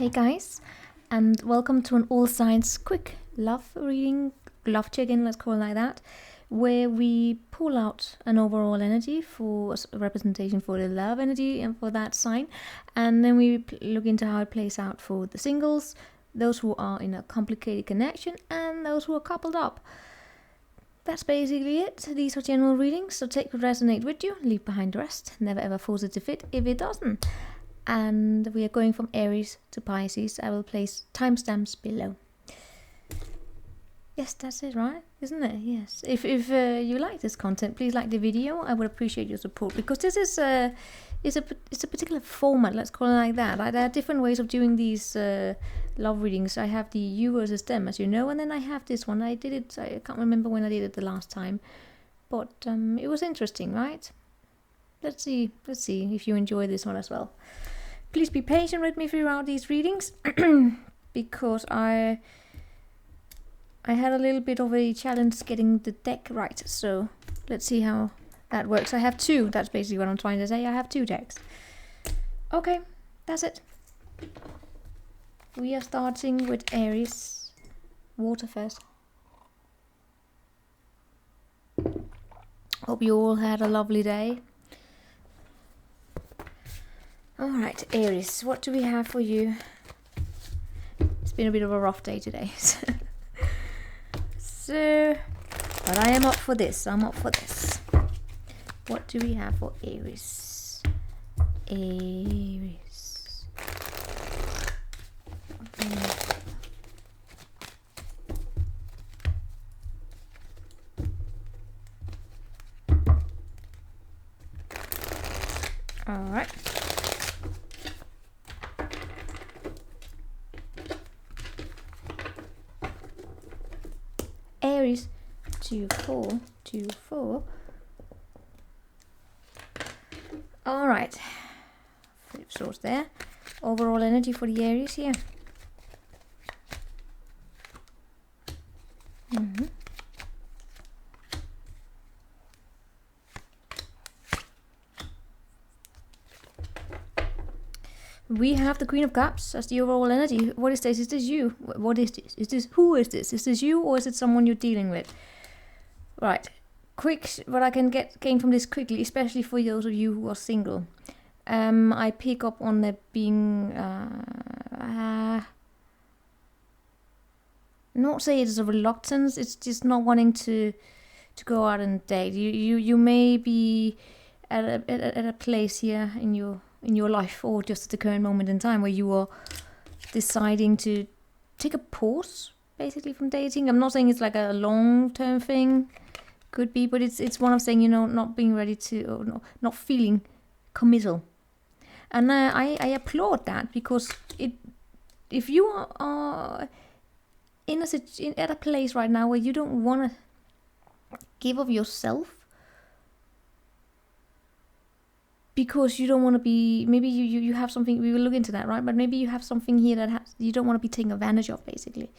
Hey guys, and welcome to an all signs quick love reading, love check-in, let's call it like that, where we pull out an overall energy for a representation for the love energy and for that sign, and then we look into how it plays out for the singles, those who are in a complicated connection, and those who are coupled up. That's basically it. These are general readings, so take what resonate with you, leave behind the rest, never ever force it to fit if it doesn't. And we are going from Aries to Pisces. I will place timestamps below. Yes, that's it, right? Isn't it? Yes. If you like this content, please like the video. I would appreciate your support, because this is it's a particular format. Let's call it like that. There are different ways of doing these love readings. I have the you versus them, as you know, and then I have this one. I did it. I can't remember when I did it the last time, but it was interesting, right? Let's see if you enjoy this one as well. Please be patient with me throughout these readings, because I had a little bit of a challenge getting the deck right. So let's see how that works. I have two. That's basically what I'm trying to say. I have two decks. Okay, that's it. We are starting with Aries. Water first. Hope you all had a lovely day. Alright, Aries, what do we have for you? It's been a bit of a rough day today. But I am up for this. I'm up for this. What do we have for Aries? Aries. Alright. Aries 2-4, 2-4. All right, flip swords there. Overall energy for the Aries here. We have the Queen of Cups as the overall energy. What is this? Is this you? What is this? Is this, who is this? Is this you, or is it someone you're dealing with? Right. Quick, what I can gain from this quickly, especially for those of you who are single. I pick up on there being not say it is a reluctance. It's just not wanting to go out and date. You may be at a place here in your life, or just at the current moment in time, where you are deciding to take a pause basically from dating. I'm not saying it's like a long-term thing, could be, but it's one of saying, you know, not being ready to, or not feeling committal. And I applaud that, because if you are at a place right now where you don't want to give of yourself, because you don't want to be, maybe you have something, we will look into that, right? But maybe you have something here that you don't want to be taken advantage of, basically.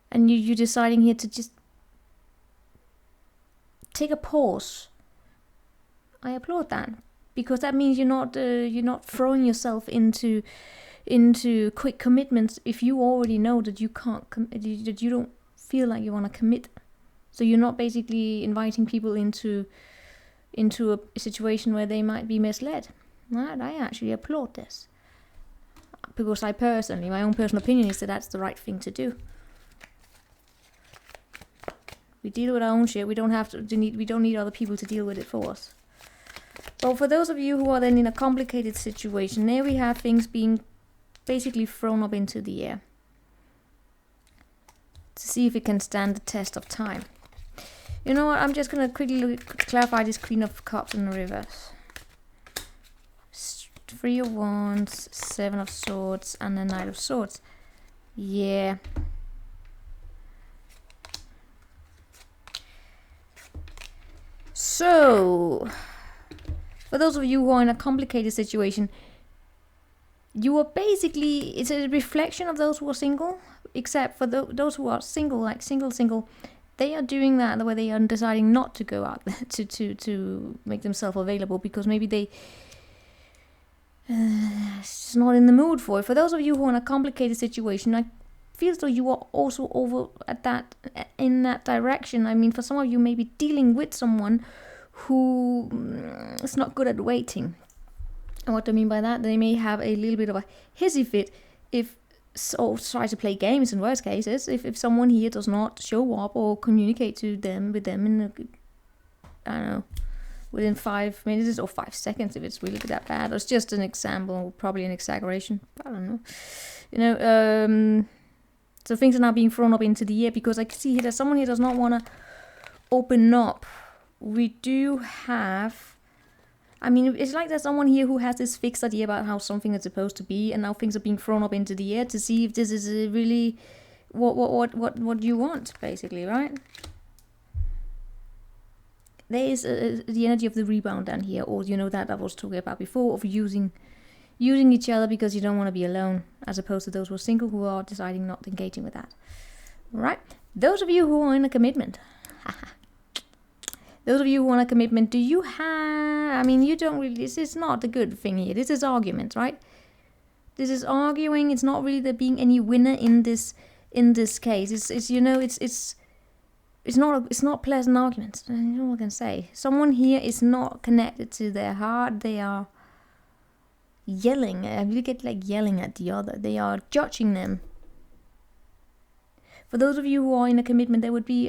And you're deciding here to just take a pause. I applaud that, because that means you're not throwing yourself into quick commitments if you already know that you can't that you don't feel like you want to commit. So you're not basically inviting people into a situation where they might be misled. Right? I actually applaud this, because I personally, my own personal opinion is that that's the right thing to do. We deal with our own shit. We don't need other people to deal with it for us. Well, for those of you who are then in a complicated situation, there we have things being basically thrown up into the air to see if it can stand the test of time. You know what? I'm just gonna quickly clarify this Queen of Cups in the reverse. 3 of Wands, 7 of Swords, and the Knight of Swords. Yeah. So, for those of you who are in a complicated situation, you are basically, it's a reflection of those who are single, except for those who are single, like single, they are doing that the way they are deciding not to go out to make themselves available, because maybe they It's not in the mood for it. For those of you who are in a complicated situation, I feel as though you are also over at that, in that direction. I mean, for some of you, maybe dealing with someone who is not good at waiting. And what do I mean by that? They may have a little bit of a hissy fit if, or try to play games in worst cases, if someone here does not show up or communicate to them with them in a, I don't know, within 5 minutes or 5 seconds, if it's really that bad. It's just an example, probably an exaggeration. I don't know. You know, so things are now being thrown up into the air because I can see here that someone here does not want to open up. We do have, I mean, it's like there's someone here who has this fixed idea about how something is supposed to be, and now things are being thrown up into the air to see if this is really what you want, basically, right? There is the energy of the rebound down here, or you know that I was talking about before, of using each other because you don't want to be alone, as opposed to those who are single who are deciding not engaging with that. Right? Those of you who are in a commitment, those of you who want a commitment, do you have, I mean, you don't really, this is not a good thing here. This is argument, right? This is arguing. It's not really there being any winner in this case. It's you know, it's not pleasant arguments. You know what I can say. Someone here is not connected to their heart. They are yelling. I really get like yelling at the other. They are judging them. For those of you who are in a commitment, there would be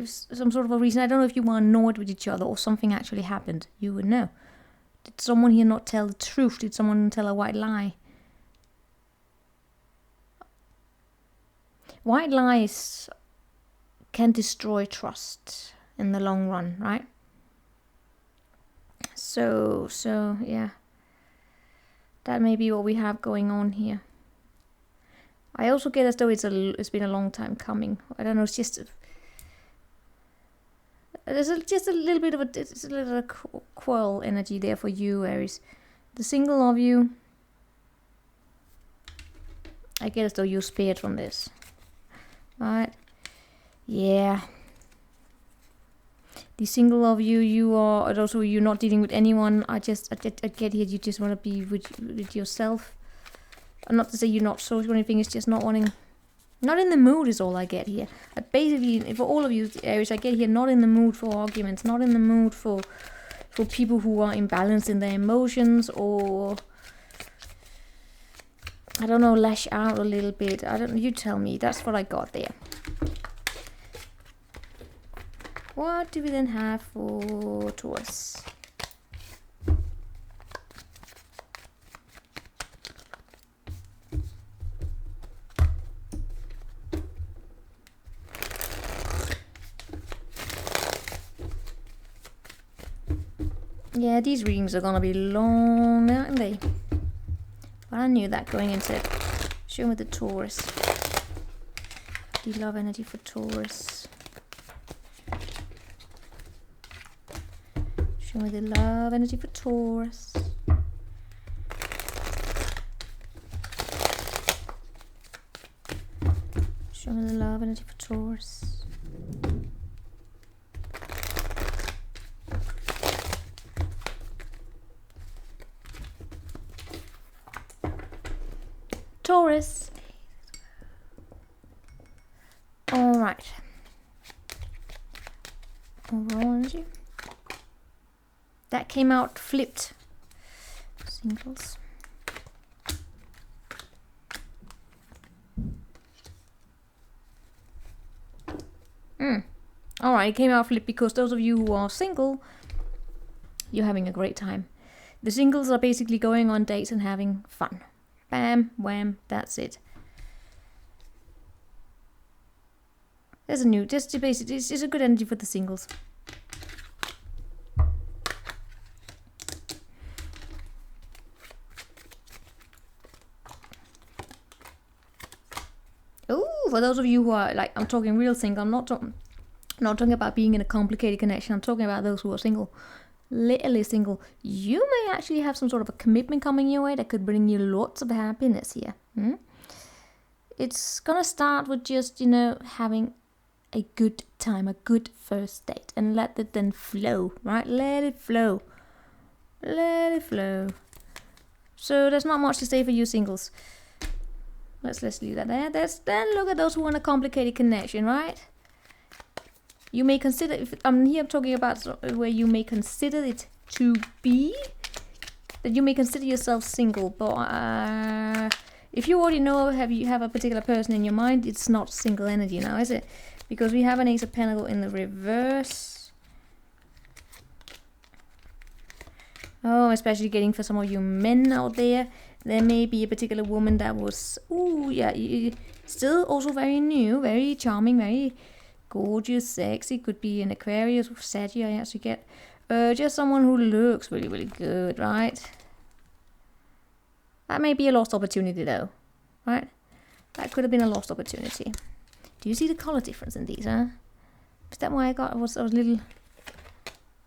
some sort of a reason. I don't know if you were annoyed with each other or something actually happened. You would know. Did someone here not tell the truth? Did someone tell a white lie? White lies can destroy trust in the long run, right? So yeah. That may be what we have going on here. I also get as though it's been a long time coming. I don't know. It's just there's just a little bit of a quarrel energy there for you, Aries. The single of you, I get as though you're spared from this, right? Yeah. The single of you, you are, and also you're not dealing with anyone. I get here. You just want to be with yourself. Not to say you're not social or anything, it's just not wanting, not in the mood is all I get here. I basically, for all of you Aries, I get here not in the mood for arguments, not in the mood for people who are imbalanced in their emotions, or I don't know, lash out a little bit. I don't know, you tell me. That's what I got there. What do we then have for Taurus? Yeah, these readings are gonna be long, aren't they? But I knew that going into it. Show me the Taurus. The love energy for Taurus. Show me the love energy for Taurus. Show me the love energy for Taurus. Taurus. All right. Overall energy. That came out flipped. Singles. All right, it came out flipped because those of you who are single, you're having a great time. The singles are basically going on dates and having fun. Bam, wham, that's it. There's a new, just basically, it's a good energy for the singles. Oh, for those of you who are like, I'm talking real single. I'm not talking about being in a complicated connection. I'm talking about those who are single. Literally single, you may actually have some sort of a commitment coming your way that could bring you lots of happiness here. It's gonna start with just, you know, having a good time, a good first date, and let it then flow, right? Let it flow. Let it flow. So there's not much to say for you singles. Let's leave that there. Then look at those who want a complicated connection, right? You may consider, if I'm here talking about where you may consider it to be, that you may consider yourself single, but if you already know you have a particular person in your mind, it's not single energy now, is it? Because we have an Ace of Pentacles in the reverse. Oh, especially getting for some of you men out there. There may be a particular woman that was, ooh, yeah, still also very new, very charming, very gorgeous, sexy. Could be an Aquarius or Sagittarius. You get just someone who looks really, really good, right? That may be a lost opportunity, though, right? That could have been a lost opportunity. Do you see the color difference in these, huh? Is that why I was a little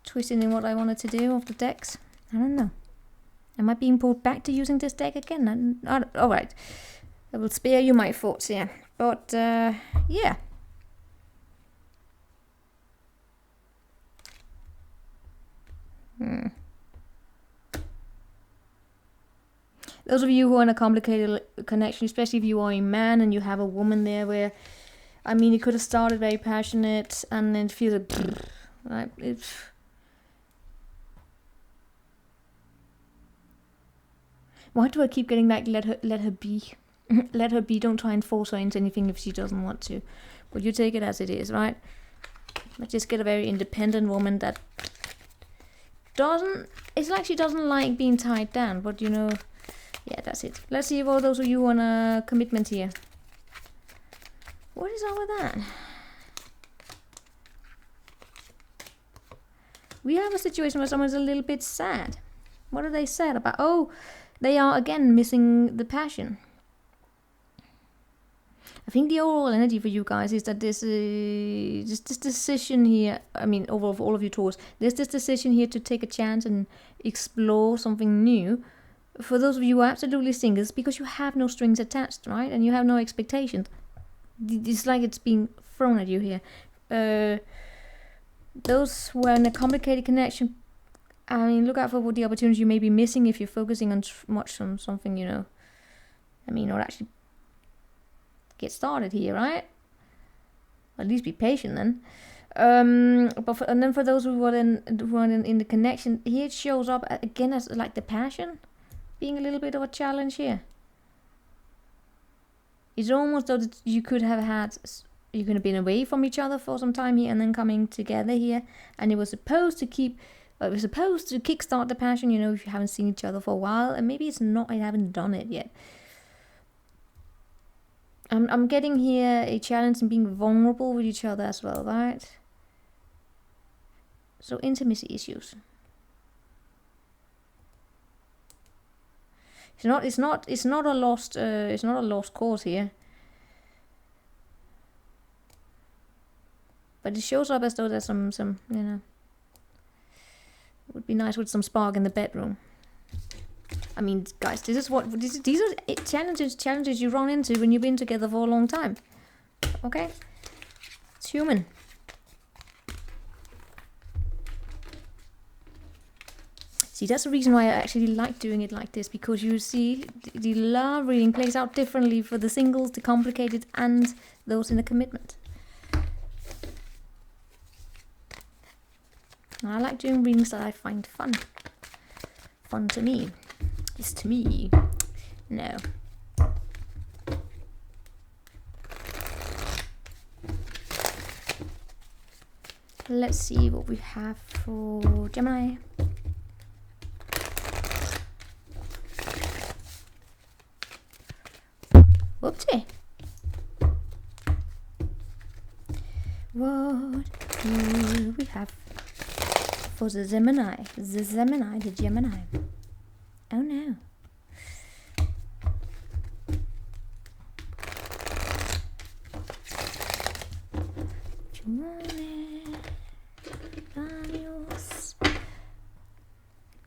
twisted in what I wanted to do of the decks? I don't know. Am I being pulled back to using this deck again? Alright. I will spare you my thoughts here. But, yeah. Those of you who are in a complicated connection, especially if you are a man and you have a woman there where, I mean, it could have started very passionate and then feels like, right? Why do I keep getting like, let her be? Let her be, don't try and force her into anything if she doesn't want to. But you take it as it is, right? I just get a very independent woman that it's like she doesn't like being tied down, but you know, yeah, that's it. Let's see if all those of you want a commitment here. What is up with that? We have a situation where someone's a little bit sad. What are they sad about? Oh, they are again missing the passion. I think the overall energy for you guys is that this decision here, I mean, over all of you Taurus, there's this decision here to take a chance and explore something new. For those of you who are absolutely singles, because you have no strings attached, right? And you have no expectations. It's like it's being thrown at you here. Those who are in a complicated connection, I mean, look out for what the opportunities you may be missing if you're focusing on much on something, you know. I mean, or actually get started here, right? At least be patient then. And then for those who are in the connection, here it shows up again as like the passion being a little bit of a challenge here. It's almost though that you could have had, you could have been away from each other for some time here and then coming together here, and it was supposed to kickstart the passion, you know, if you haven't seen each other for a while, and maybe it's not, I haven't done it yet. I'm getting here a challenge in being vulnerable with each other as well, right? So intimacy issues. It's not a lost cause here. But it shows up as though there's some you know, it would be nice with some spark in the bedroom. I mean, guys, these are challenges you run into when you've been together for a long time. Okay? It's human. See, that's the reason why I actually like doing it like this, because you see, the love reading plays out differently for the singles, the complicated, and those in a commitment. I like doing readings that I find fun. Fun to me. It's to me. No. Let's see what we have for Gemini. Whoopsie. What do we have for the Gemini? The Gemini. Oh no.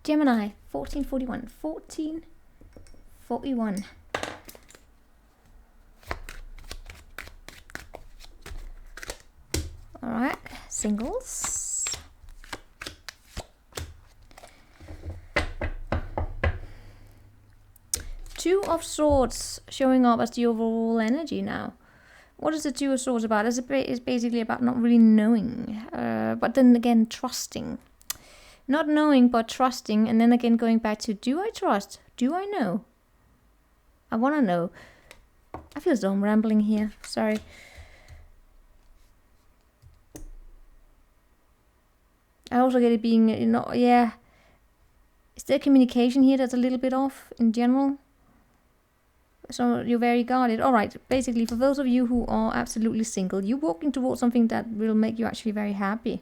Gemini, 1441. 1441. Alright, singles. Two of Swords showing up as the overall energy now. What is the Two of Swords about? It's basically about not really knowing, but then again trusting. Not knowing, but trusting, and then again going back to, do I trust? Do I know? I want to know. I feel as though I'm rambling here. Sorry. I also get it being, you know, yeah. Is there communication here that's a little bit off in general? So you're very guarded. Alright, basically for those of you who are absolutely single, you're walking towards something that will make you actually very happy.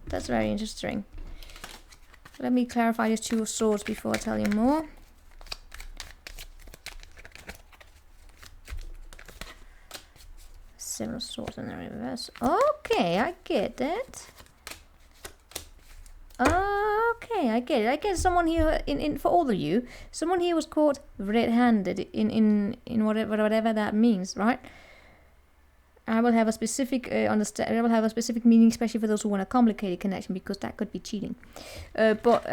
That's very interesting. Let me clarify this Two of Swords before I tell you more. Seven of Swords in the reverse. Okay, I get it. Okay, I get it. I guess someone here, in for all of you, someone here was caught red-handed in whatever that means, right? I will have a specific I will have a specific meaning, especially for those who want a complicated connection, because that could be cheating. But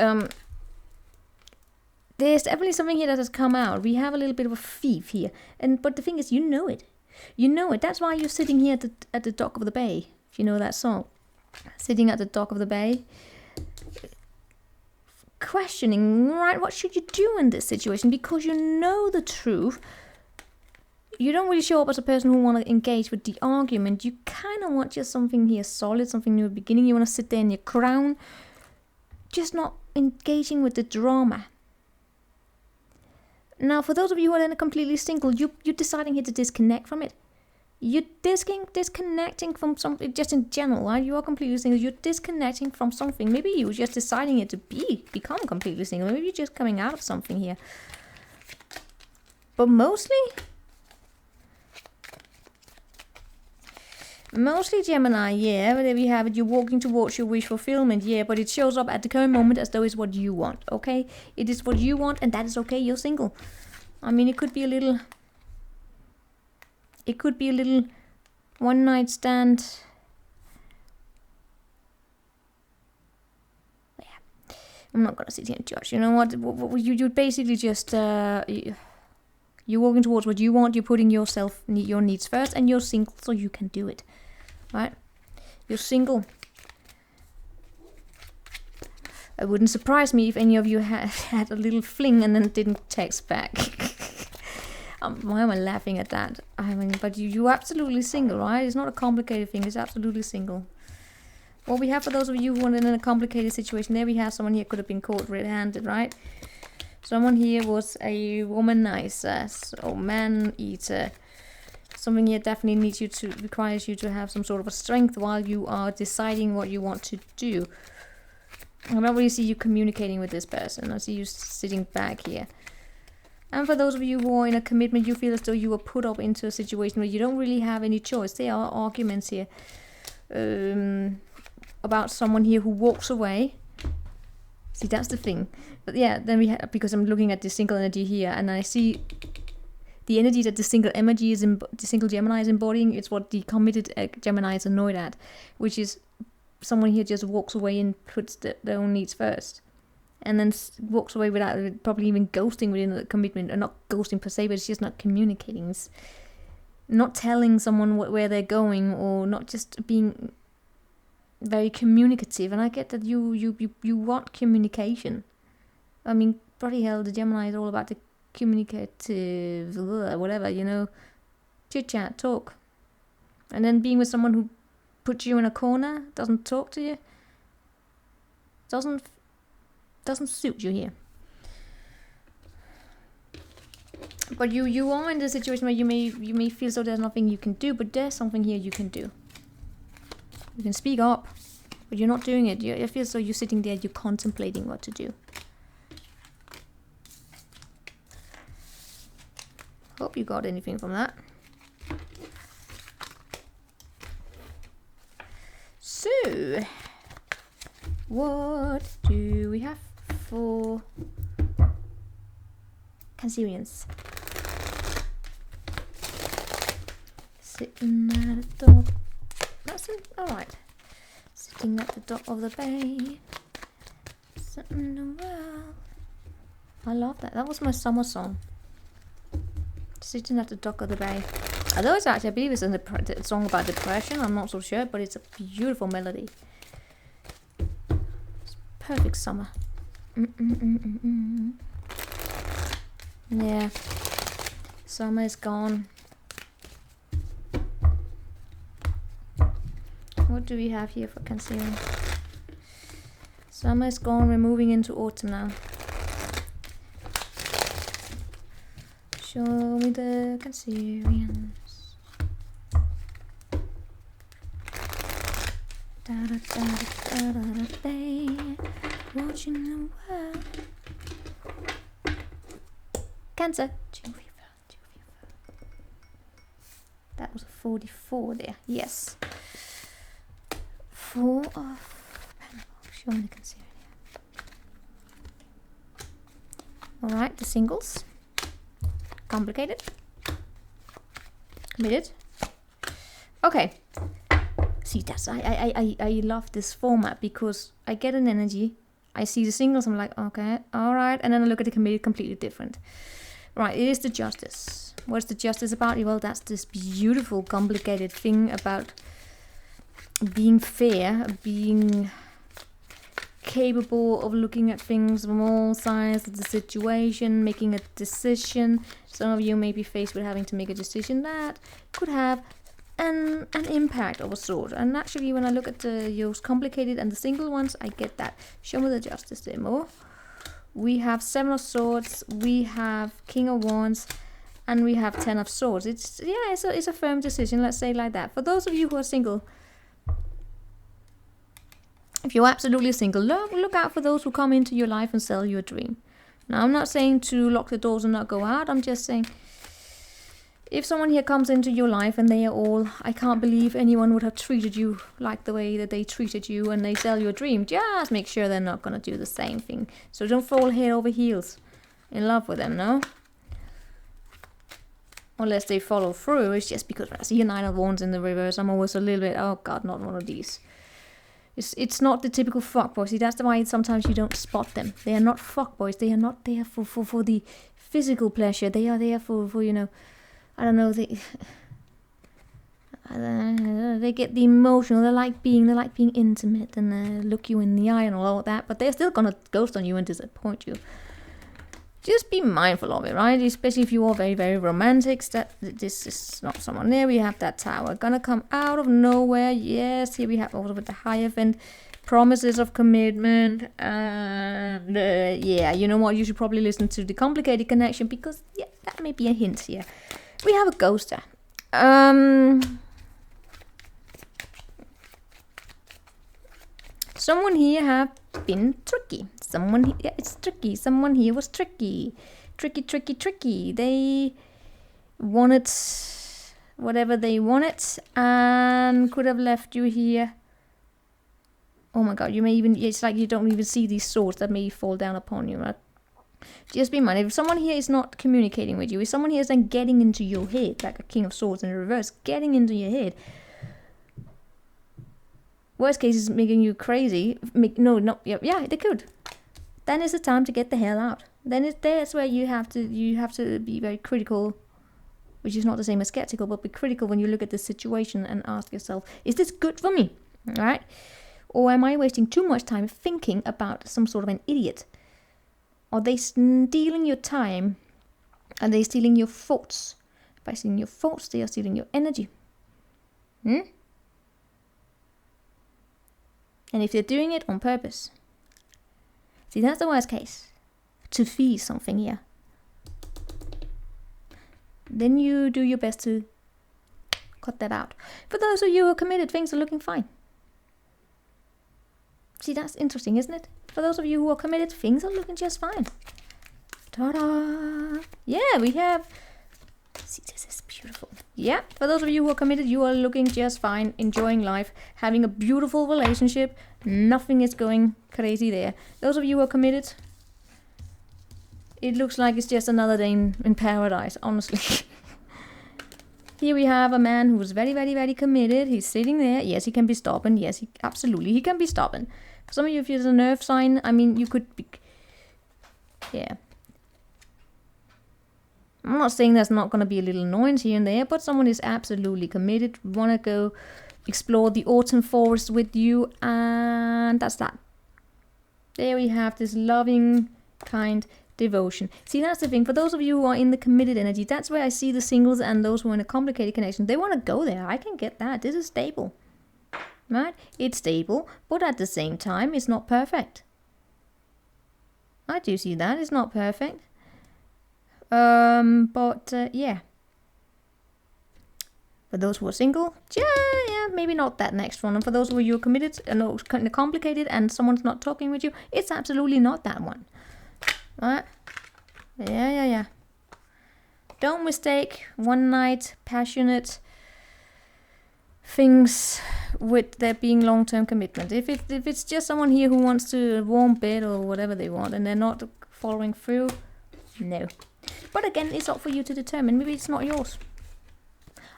there's definitely something here that has come out. We have a little bit of a thief here, but the thing is, you know it. You know it. That's why you're sitting here at the dock of the bay. If you know that song, sitting at the dock of the bay, questioning, right? What should you do in this situation? Because you know the truth. You don't really show up as a person who want to engage with the argument. You kind of want just something here solid, something new at the beginning. You want to sit there in your crown, just not engaging with the drama. Now, for those of you who are then completely single, you're deciding here to disconnect from it. You're disconnecting from something, just in general, right? You are completely single. You're disconnecting from something. Maybe you're just deciding here to become completely single. Maybe you're just coming out of something here. But mostly Gemini, yeah, but there we have it. You're walking towards your wish fulfillment, yeah, but it shows up at the current moment as though it's what you want, okay? It is what you want, and that is okay. You're single. I mean, it could be a little one night stand. Yeah, I'm not gonna sit here and judge. You know what? You basically just you're walking towards what you want. You're putting your needs first, and you're single, so you can do it, right? You're single. It wouldn't surprise me if any of you had a little fling and then didn't text back. Why am I laughing at that? I mean, but you're absolutely single, right? It's not a complicated thing. It's absolutely single. What we have for those of you who are in a complicated situation, there we have someone here could have been caught red-handed, right? Someone here was a womanizer or man-eater. Something here definitely requires you to have some sort of a strength while you are deciding what you want to do. I don't really see you communicating with this person. I see you sitting back here. And for those of you who are in a commitment, you feel as though you were put up into a situation where you don't really have any choice. There are arguments here about someone here who walks away. See, that's the thing. But yeah, then we have, because I'm looking at the single energy here, and I see the energy that the single energy is the single Gemini is embodying. It's what the committed Gemini is annoyed at, which is someone here just walks away and puts their own needs first, and then walks away without probably even ghosting within the commitment, or not ghosting per se, but it's just not communicating. It's not telling someone where they're going, or not just being very communicative. And I get that you want communication. I mean, bloody hell, the Gemini is all about the communicative whatever, you know, chit chat, talk. And then being with someone who puts you in a corner, doesn't talk to you, doesn't suit you here. But you are in the situation where you may feel so there's nothing you can do, but there's something here you can do. You can speak up, but you're not doing it. You feel so you're sitting there, you're contemplating what to do. Hope you got anything from that. So, what do we have for Cancerians? Sitting at the dock. That's it. Alright. Sitting at the dock of the bay. Sitting around. I love that. That was my summer song. Sitting at the dock of the bay. Although it's actually, I believe it's a song about depression. I'm not so sure, but it's a beautiful melody. It's perfect summer. Yeah. Summer is gone. What do we have here for concealing? Summer is gone. We're moving into autumn now. Show me the Cancerians. Watching the world. Cancer. That was a 44 there. Yes. 4 of Pentacles. Show me the Cancerian. Alright, the singles. Complicated. Committed. Okay. See, that's I love this format because I get an energy. I see the singles. I'm like, okay, all right, and then I look at the committed, completely different. Right, it is the Justice. What's the Justice about? Well, that's this beautiful, complicated thing about being fair, being capable of looking at things from all sides of the situation, making a decision. Some of you may be faced with having to make a decision that could have an impact of a sort. And actually, when I look at those complicated and the single ones, I get that. Show me the Justice demo. We have 7 of Swords, we have King of Wands, and we have 10 of Swords. It's a firm decision, let's say like that. For those of you who are single, if you're absolutely single, look out for those who come into your life and sell you a dream. Now, I'm not saying to lock the doors and not go out. I'm just saying, if someone here comes into your life and they are all, I can't believe anyone would have treated you like the way that they treated you, and they sell you a dream, just make sure they're not going to do the same thing. So don't fall head over heels in love with them, no? Unless they follow through. It's just because when I see a 9 of Wands in the reverse, I'm always a little bit, oh God, not one of these. It's not the typical fuckboy. See, that's why sometimes you don't spot them. They are not fuckboys. They are not there for the physical pleasure. They are there for you know, I don't know, they get the emotional. They like being intimate and look you in the eye and all that. But they're still gonna ghost on you and disappoint you. Just be mindful of it, right? Especially if you are very, very romantic. That this is not someone there. We have that Tower gonna come out of nowhere. Yes, here we have also with the Hierophant, promises of commitment. And yeah, you know what? You should probably listen to the Complicated Connection because yeah, that may be a hint here. We have a Ghoster. Someone here have been tricky. It's tricky. Someone here was tricky. Tricky. They wanted whatever they wanted and could have left you here. Oh my God, you may even, it's like you don't even see these swords that may fall down upon you, right? Just be mindful. If someone here is not communicating with you, if someone here is then getting into your head, like a King of Swords in reverse, getting into your head, worst case is making you crazy. Yeah, they could. Then is the time to get the hell out. Then that's where you have to be very critical, which is not the same as skeptical, but be critical when you look at the situation and ask yourself, is this good for me? All right? Or am I wasting too much time thinking about some sort of an idiot? Are they stealing your time? Are they stealing your thoughts? By stealing your thoughts, they are stealing your energy. And if they're doing it on purpose, see, that's the worst case. To feel something here. Then you do your best to cut that out. For those of you who are committed, things are looking fine. See, that's interesting, isn't it? For those of you who are committed, things are looking just fine. Ta-da! Yeah, we have... See, this is beautiful. Yeah, for those of you who are committed, you are looking just fine, enjoying life, having a beautiful relationship. Nothing is going crazy there. Those of you who are committed, it looks like it's just another day in paradise, honestly. Here we have a man who is very, very, very committed. He's sitting there. Yes, he can be stubborn. Yes, absolutely, he can be stubborn. For some of you, if it's a nerve sign, I mean, you could be... Yeah. I'm not saying there's not going to be a little annoyance here and there, but someone is absolutely committed, want to go explore the autumn forest with you, and that's that. There we have this loving, kind devotion. See, that's the thing. For those of you who are in the committed energy, that's where I see the singles and those who are in a complicated connection. They want to go there. I can get that. This is stable. Right? It's stable, but at the same time, it's not perfect. I do see that. It's not perfect. Yeah. For those who are single, yeah, maybe not that next one. And for those who are committed and kind of complicated and someone's not talking with you, it's absolutely not that one. Right? Yeah. Don't mistake one night passionate things with there being long-term commitment. If it's just someone here who wants to warm bed or whatever they want and they're not following through, no. But again, it's up for you to determine. Maybe it's not yours.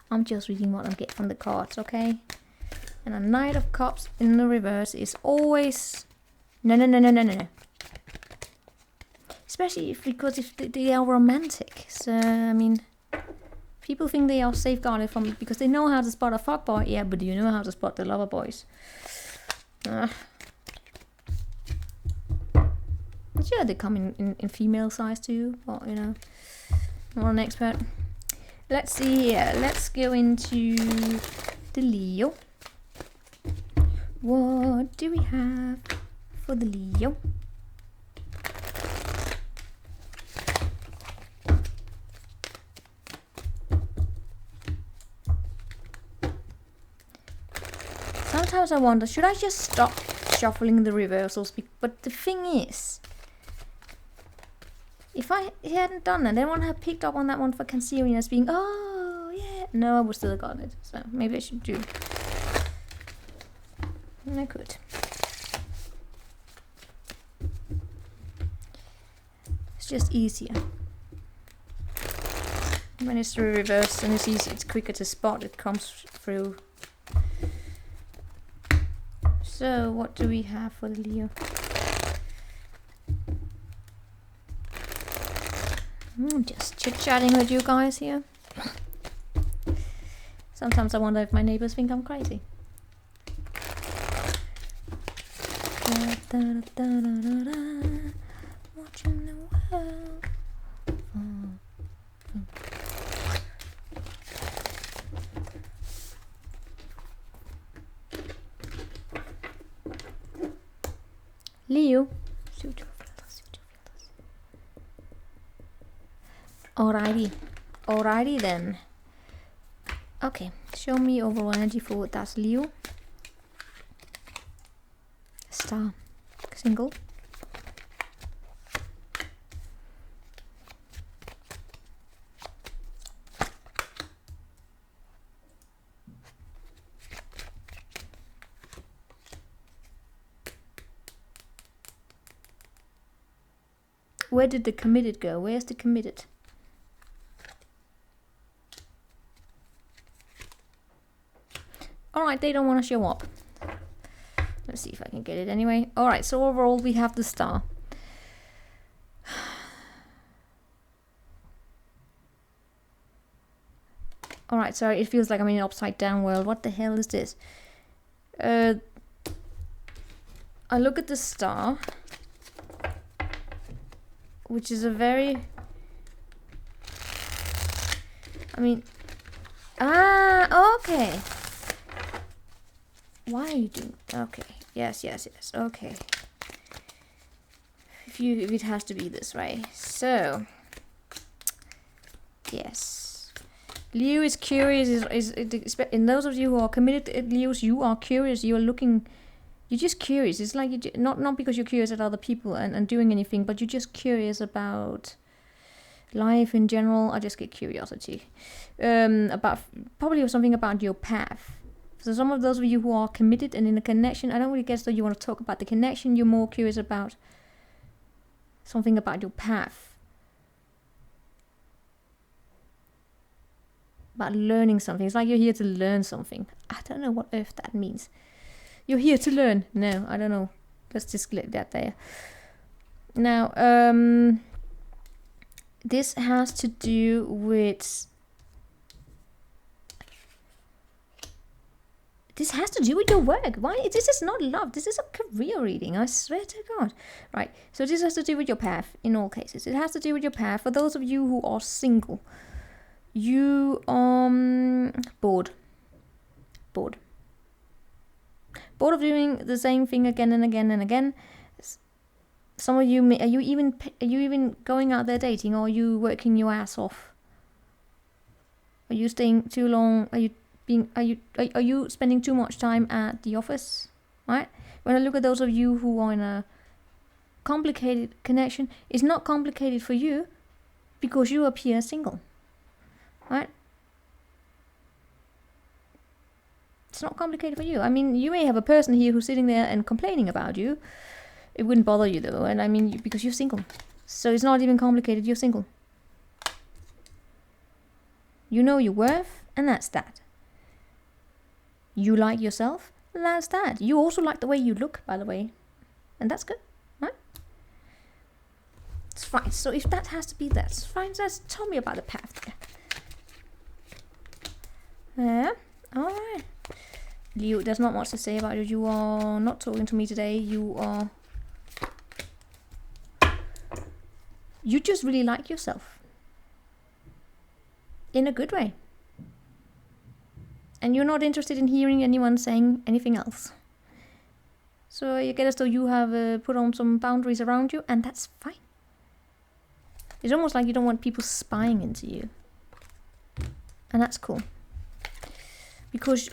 I'm just reading what I get from the cards, okay? And a Knight of Cups in the reverse is always no. Especially because if they are romantic. So, I mean, people think they are safeguarded from it because they know how to spot a fuckboy. Yeah, but do you know how to spot the lover boys? Sure, they come in female size too, but you know, not an expert. Let's see here. Let's go into the Leo. What do we have for the Leo? Sometimes I wonder, should I just stop shuffling the reversals? But the thing is, if I hadn't done that, everyone had picked up on that one for Cancerian as being, oh, yeah. No, I would still have got it. So maybe I should do. I could. It's just easier. When it's the reverse and it's easy, it's quicker to spot, it comes through. So, what do we have for the Leo? Just chit-chatting with you guys here. Sometimes I wonder if my neighbors think I'm crazy. Watching the world. Leo. Alrighty then. Okay, show me overall energy for that's Leo. Star. Single. Where did the committed go? Where's the committed? Alright, they don't want to show up. Let's see if I can get it anyway. Alright, so overall we have the Star. Alright, sorry, it feels like I'm in an upside down world. What the hell is this? I look at the Star, which is a very... I mean... okay. Why are you doing... Okay. Yes. Okay. If it has to be this way. So... Yes. Leo is curious. In those of you who are committed, Leos, you are curious. You are looking... You're just curious. It's like you not because you're curious at other people and doing anything, but you're just curious about life in general. I just get curiosity about probably something about your path. So some of those of you who are committed and in a connection, I don't really guess that you want to talk about the connection. You're more curious about something about your path, about learning something. It's like you're here to learn something. I don't know what earth that means. You're here to learn. No, I don't know. Let's just let that there. Now, this has to do with... This has to do with your work. Why? This is not love. This is a career reading. I swear to God. Right. So this has to do with your path in all cases. It has to do with your path. For those of you who are single, you bored. Bored of doing the same thing again and again and again. Some of you, are you even going out there dating, or are you working your ass off? Are you staying too long? Are you spending too much time at the office? Right? When I look at those of you who are in a complicated connection, it's not complicated for you because you appear single. Right? It's not complicated for you. I mean, you may have a person here who's sitting there and complaining about you. It wouldn't bother you though, and I mean, because you're single. So it's not even complicated, you're single. You know your worth, and that's that. You like yourself, and that's that. You also like the way you look, by the way. And that's good, right? It's fine. So if that has to be that, it's fine. Just tell me about the path there. Yeah, alright. Leo, there's not much to say about it. You are not talking to me today. You just really like yourself. In a good way. And you're not interested in hearing anyone saying anything else. So you get as though you have put on some boundaries around you, and that's fine. It's almost like you don't want people spying into you. And that's cool. Because,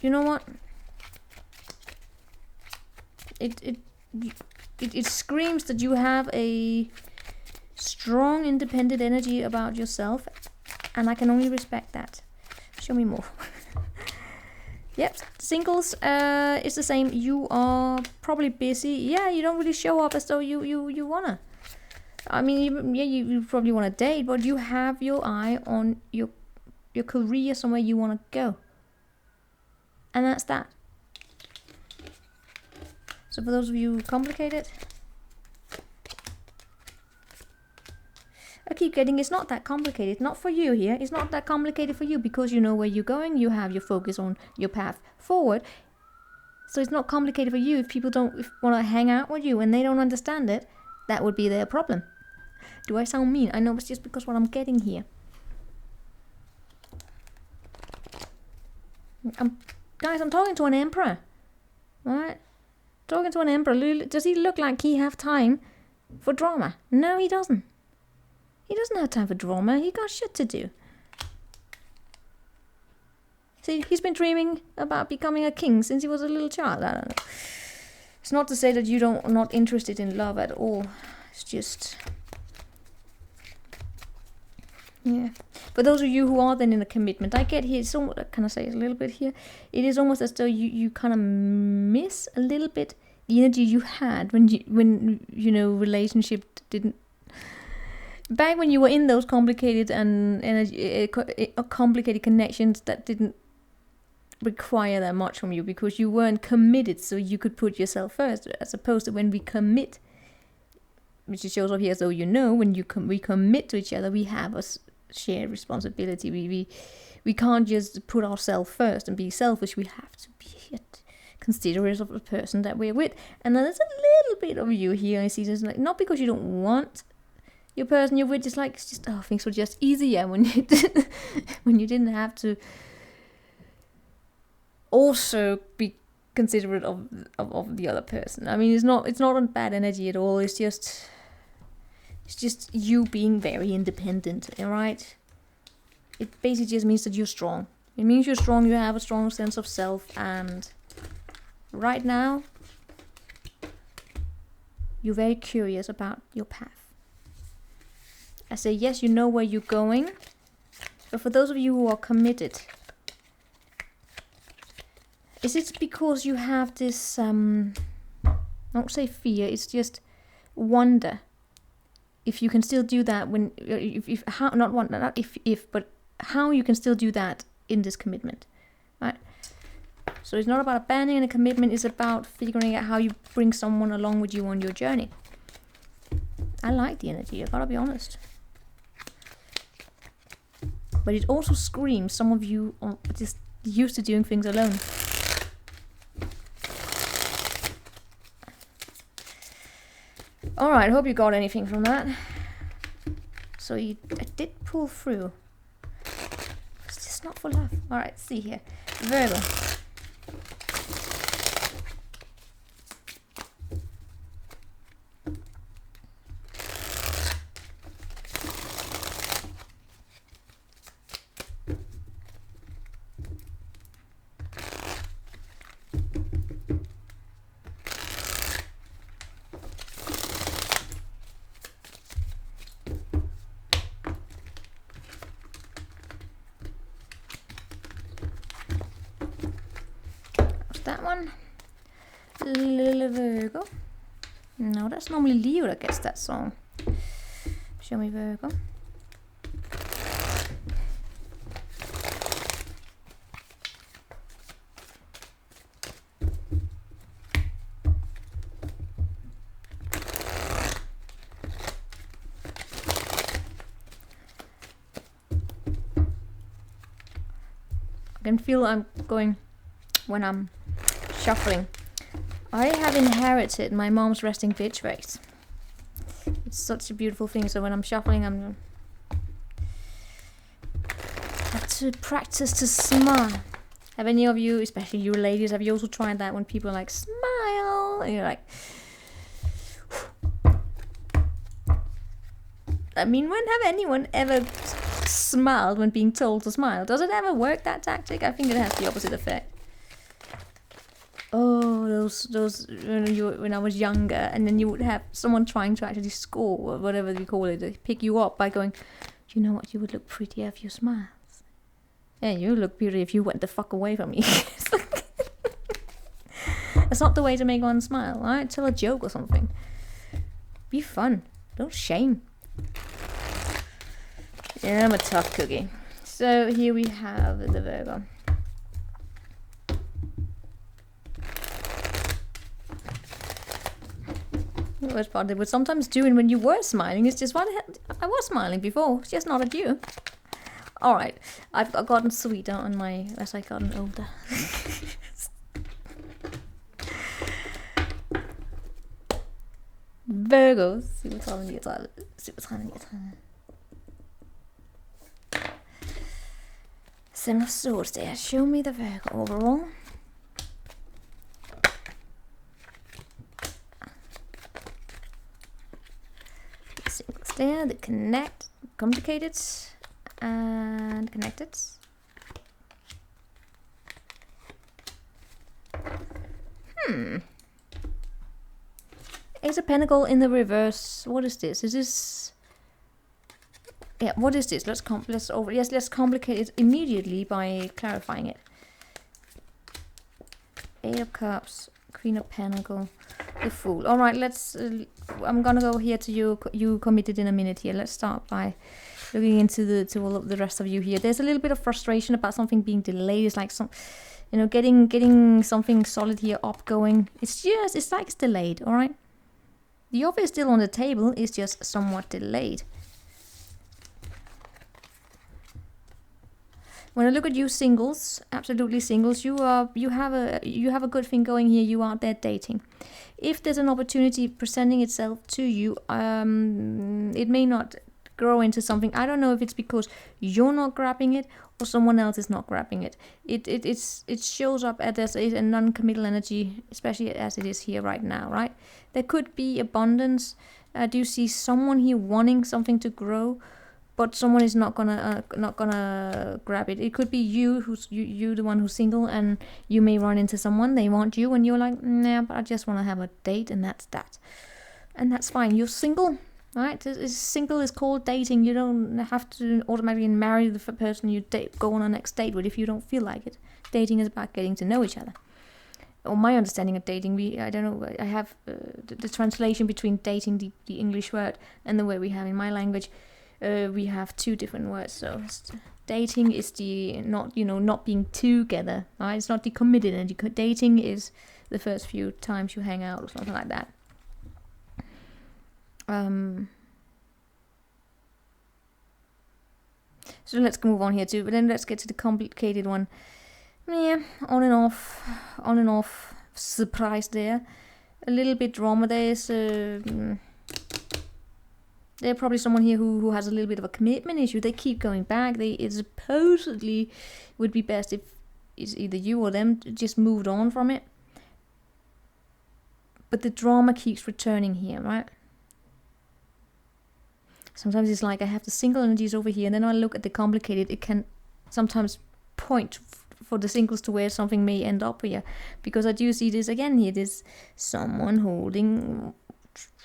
you know what? It screams that you have a strong, independent energy about yourself, and I can only respect that. Show me more. Yep, singles, it's the same. You are probably busy. Yeah, you don't really show up as though you wanna. I mean, you probably wanna date, but you have your eye on your career, somewhere you wanna go. And that's that. So for those of you complicated, I keep getting it's not that complicated. Not for you here. It's not that complicated for you because you know where you're going. You have your focus on your path forward. So it's not complicated for you. If people don't want to hang out with you and they don't understand it, that would be their problem. Do I sound mean? I know it's just because what I'm getting here. Guys, I'm talking to an emperor. Alright? Talking to an emperor. Does he look like he have time for drama? No, he doesn't. He doesn't have time for drama. He got shit to do. See, he's been dreaming about becoming a king since he was a little child. I don't know. It's not to say that you are not interested in love at all. It's just... yeah. For those of you who are then in a commitment, I get here, so can I say a little bit here? It is almost as though you kind of miss a little bit the energy you had when you know, relationship didn't... Back when you were in those complicated and complicated connections that didn't require that much from you because you weren't committed, so you could put yourself first, as opposed to when we commit, which shows up here. So you know, when we commit to each other, we have a shared responsibility. We can't just put ourselves first and be selfish. We have to be considerate of the person that we're with. And then there's a little bit of you here. I see, there's like, not because you don't want your person you're with, just like, it's just, oh, things were just easier when you didn't have to also be considerate of the other person. I mean, it's not a bad energy at all. It's just you being very independent, alright? It basically just means that you're strong. It means you're strong, you have a strong sense of self, and right now you're very curious about your path. I say, yes, you know where you're going, but for those of you who are committed, is it because you have this, I won't say fear, it's just wonder if you can still do that when, but how you can still do that in this commitment, right? So it's not about abandoning a commitment, it's about figuring out how you bring someone along with you on your journey. I like the energy, I gotta be honest. but it also screams some of you are just used to doing things alone. Alright, hope you got anything from that. So I did pull through. It's just not for love. Alright, see here. Virgo. That one. Little Virgo. No, that's normally Leo that gets that song. Show me Virgo. I can feel I'm going when I'm shuffling. I have inherited my mom's resting bitch face. It's such a beautiful thing. So when I'm shuffling, I'm have to practice to smile. Have any of you, especially you ladies, have you also tried that when people are like smile and you're like, I mean, when have anyone ever smiled when being told to smile? Does it ever work, that tactic? I think it has the opposite effect. Oh, those when I was younger, and then you would have someone trying to actually score, or whatever we call it, pick you up by going, you know what, you would look prettier if you smiled. Yeah, you look pretty if you went the fuck away from me. That's not the way to make one smile, right? Tell a joke or something. Be fun. Don't shame. Yeah, I'm a tough cookie. So here we have the Virgo. The worst part they would sometimes do, and when you were smiling, it's just, why the hell, I was smiling before, it's just not at you. Alright, I've gotten sweeter on my, as I've gotten older. Virgos, 37, 39, 37, 39. Seven of Swords there, show me the Virgo overall. There, the connect, complicated, and connected. Ace of Pentacle in the reverse. What is this? Is this? Yeah, what is this? Let's complicate it immediately by clarifying it. Eight of Cups, Queen of Pentacle, the Fool. All right, let's. I'm gonna go here to you committed in a minute here. Let's start by looking into all of the rest of you here. There's a little bit of frustration about something being delayed. It's like some, you know, getting something solid here up going. It's like it's delayed. All right. The offer is still on the table. It's just somewhat delayed. When I look at you singles, absolutely singles, you have a good thing going here. You are there dating. If there's an opportunity presenting itself to you, it may not grow into something. I don't know if it's because you're not grabbing it or someone else is not grabbing it. It shows up as a non-committal energy, especially as it is here right now, right? There could be abundance. Do you see someone here wanting something to grow? But someone is not gonna grab it. It could be you, you the one who's single, and you may run into someone, they want you, and you're like, nah, but I just want to have a date, and that's that, and that's fine. You're single, right? Single is called dating. You don't have to automatically marry the person you go on a next date with if you don't feel like it. Dating is about getting to know each other. Or my understanding of dating, I don't know. I have the translation between dating, the English word, and the way we have in my language. We have two different words. So dating is the not being together, right? It's not the committed energy. Dating is the first few times you hang out or something like that. So let's move on here too. But then let's get to the complicated one. Yeah, on and off. Surprise there. A little bit drama. There's probably someone here who has a little bit of a commitment issue. They keep going back. It supposedly would be best if it's either you or them just moved on from it. But the drama keeps returning here, right? Sometimes it's like I have the single energies over here, and then I look at the complicated. It can sometimes point for the singles to where something may end up here, because I do see this again here. There's someone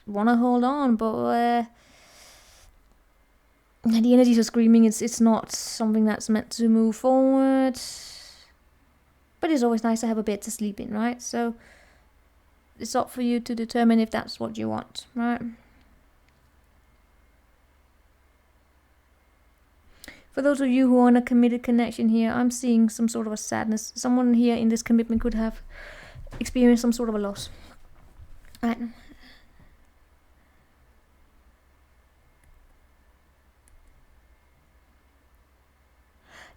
wanna hold on, but the energies are screaming. It's not something that's meant to move forward. But it's always nice to have a bed to sleep in, right? So it's up for you to determine if that's what you want, right? For those of you who are in a committed connection here, I'm seeing some sort of a sadness. Someone here in this commitment could have experienced some sort of a loss. Right.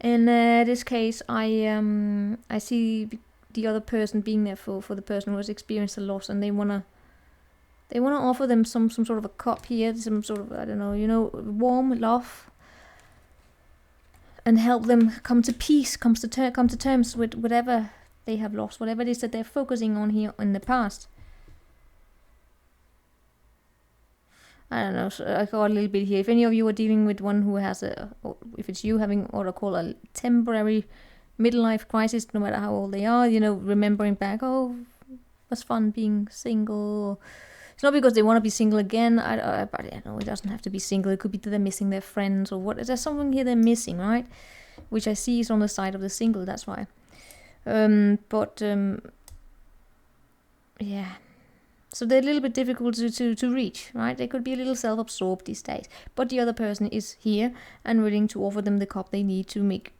In this case, I see the other person being there for the person who has experienced a loss, and they wanna offer them some sort of a cup here, some sort of, I don't know, warm love, and help them come to peace, come to terms with whatever they have lost, whatever it is that they're focusing on here in the past. I don't know, so I got a little bit here. If any of you are dealing with one who has or if it's you having what I call a temporary midlife crisis, no matter how old they are, remembering back, oh, it was fun being single. It's not because they want to be single again. But I know it doesn't have to be single. It could be that they're missing their friends or what. There's something here they're missing, right? Which I see is on the side of the single. That's why. Yeah. So they're a little bit difficult to reach, right? They could be a little self-absorbed these days. But the other person is here and willing to offer them the cup they need to make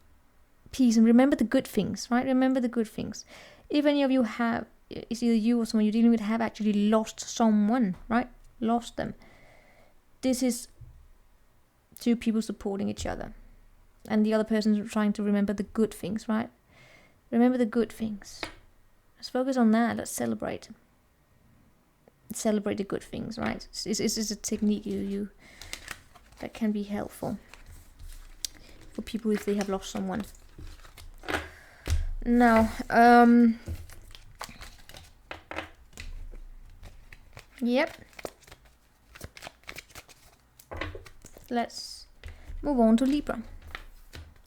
peace. And remember the good things, right? Remember the good things. If any of you have, it's either you or someone you're dealing with, have actually lost someone, right? Lost them. This is two people supporting each other. And the other person is trying to remember the good things, right? Remember the good things. Let's focus on that. Let's celebrate. Celebrate the good things, right? It's a technique you that can be helpful for people if they have lost someone. Now, yep. Let's move on to Libra.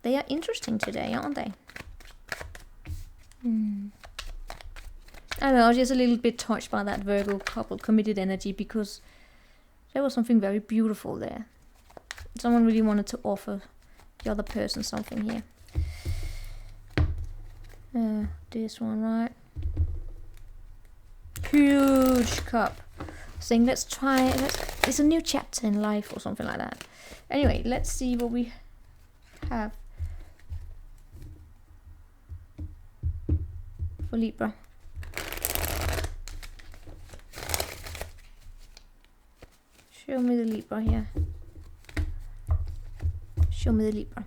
They are interesting today, aren't they? I don't know, I was just a little bit touched by that Virgo couple committed energy, because there was something very beautiful there. Someone really wanted to offer the other person something here. This one, right? Huge cup. Saying it's a new chapter in life or something like that. Anyway, let's see what we have for Libra. Show me the Libra here. Show me the Libra.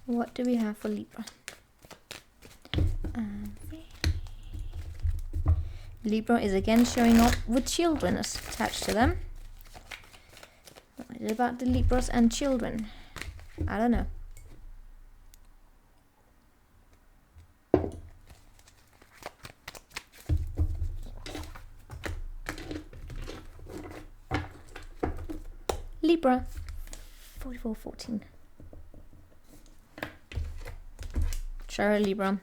What do we have for Libra? Libra is again showing up with children attached to them. What is it about the Libras and children? I don't know. Libra 4414. Sorry, Libra.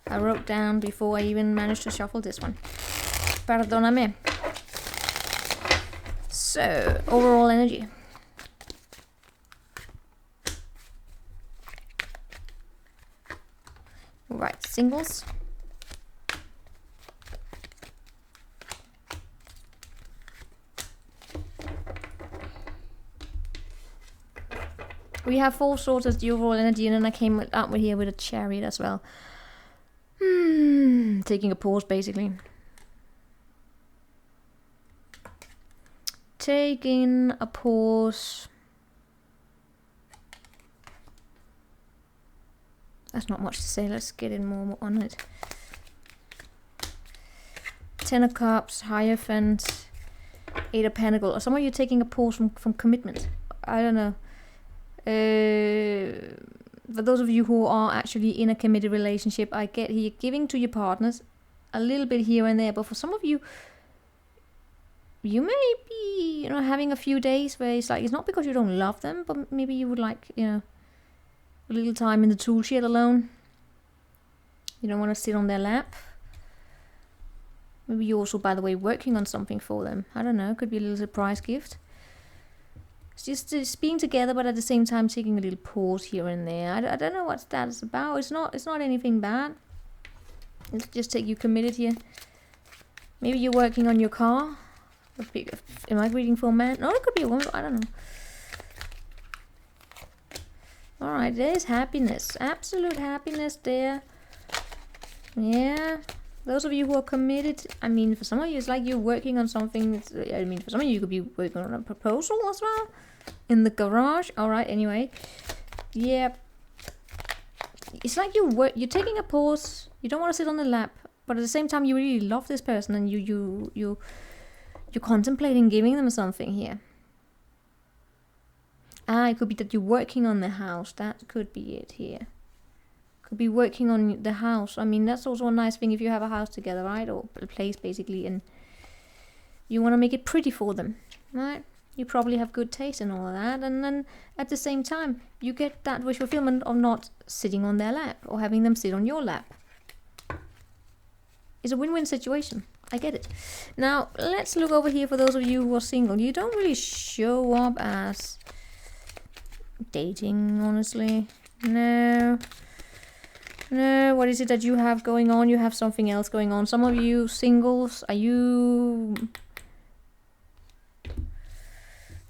I wrote down before I even managed to shuffle this one. Perdóname. So, overall energy. Right, singles. We have 4 swords as the overall energy, and then I came out with here with a chariot as well. Taking a pause, basically. taking a pause. That's not much to say. Let's get in more on it. Ten of Cups, Hierophant, Eight of Pentacles. Or some of you taking a pause from commitment. I don't know. For those of you who are actually in a committed relationship, I get here giving to your partners a little bit here and there. But for some of you, you may be, you know, having a few days where it's like, it's not because you don't love them, but maybe you would like, you know, a little time in the tool shed alone. You don't want to sit on their lap. Maybe you're also, by the way, working on something for them. I don't know, could be a little surprise gift. It's just being together, but at the same time taking a little pause here and there. I don't know what that is about. It's not anything bad. Let's just take you committed here. Maybe you're working on your car. Am I reading for a man? No, it could be a woman. I don't know. Alright, there's happiness. Absolute happiness there. Yeah. Those of you who are committed, I mean, for some of you, it's like you're working on something. I mean, for some of you, you could be working on a proposal as well. In the garage. Alright, anyway. Yeah. It's like you're taking a pause. You don't want to sit on the lap. But at the same time, you really love this person. And you're contemplating giving them something here. It could be that you're working on the house. That could be it here. Could be working on the house. I mean, that's also a nice thing if you have a house together, right? Or a place, basically. And you want to make it pretty for them, right? You probably have good taste and all of that. And then at the same time, you get that wish fulfillment of not sitting on their lap or having them sit on your lap. It's a win-win situation. I get it. Now, let's look over here for those of you who are single. You don't really show up as dating, honestly. No. No, what is it that you have going on? You have something else going on. Some of you singles, do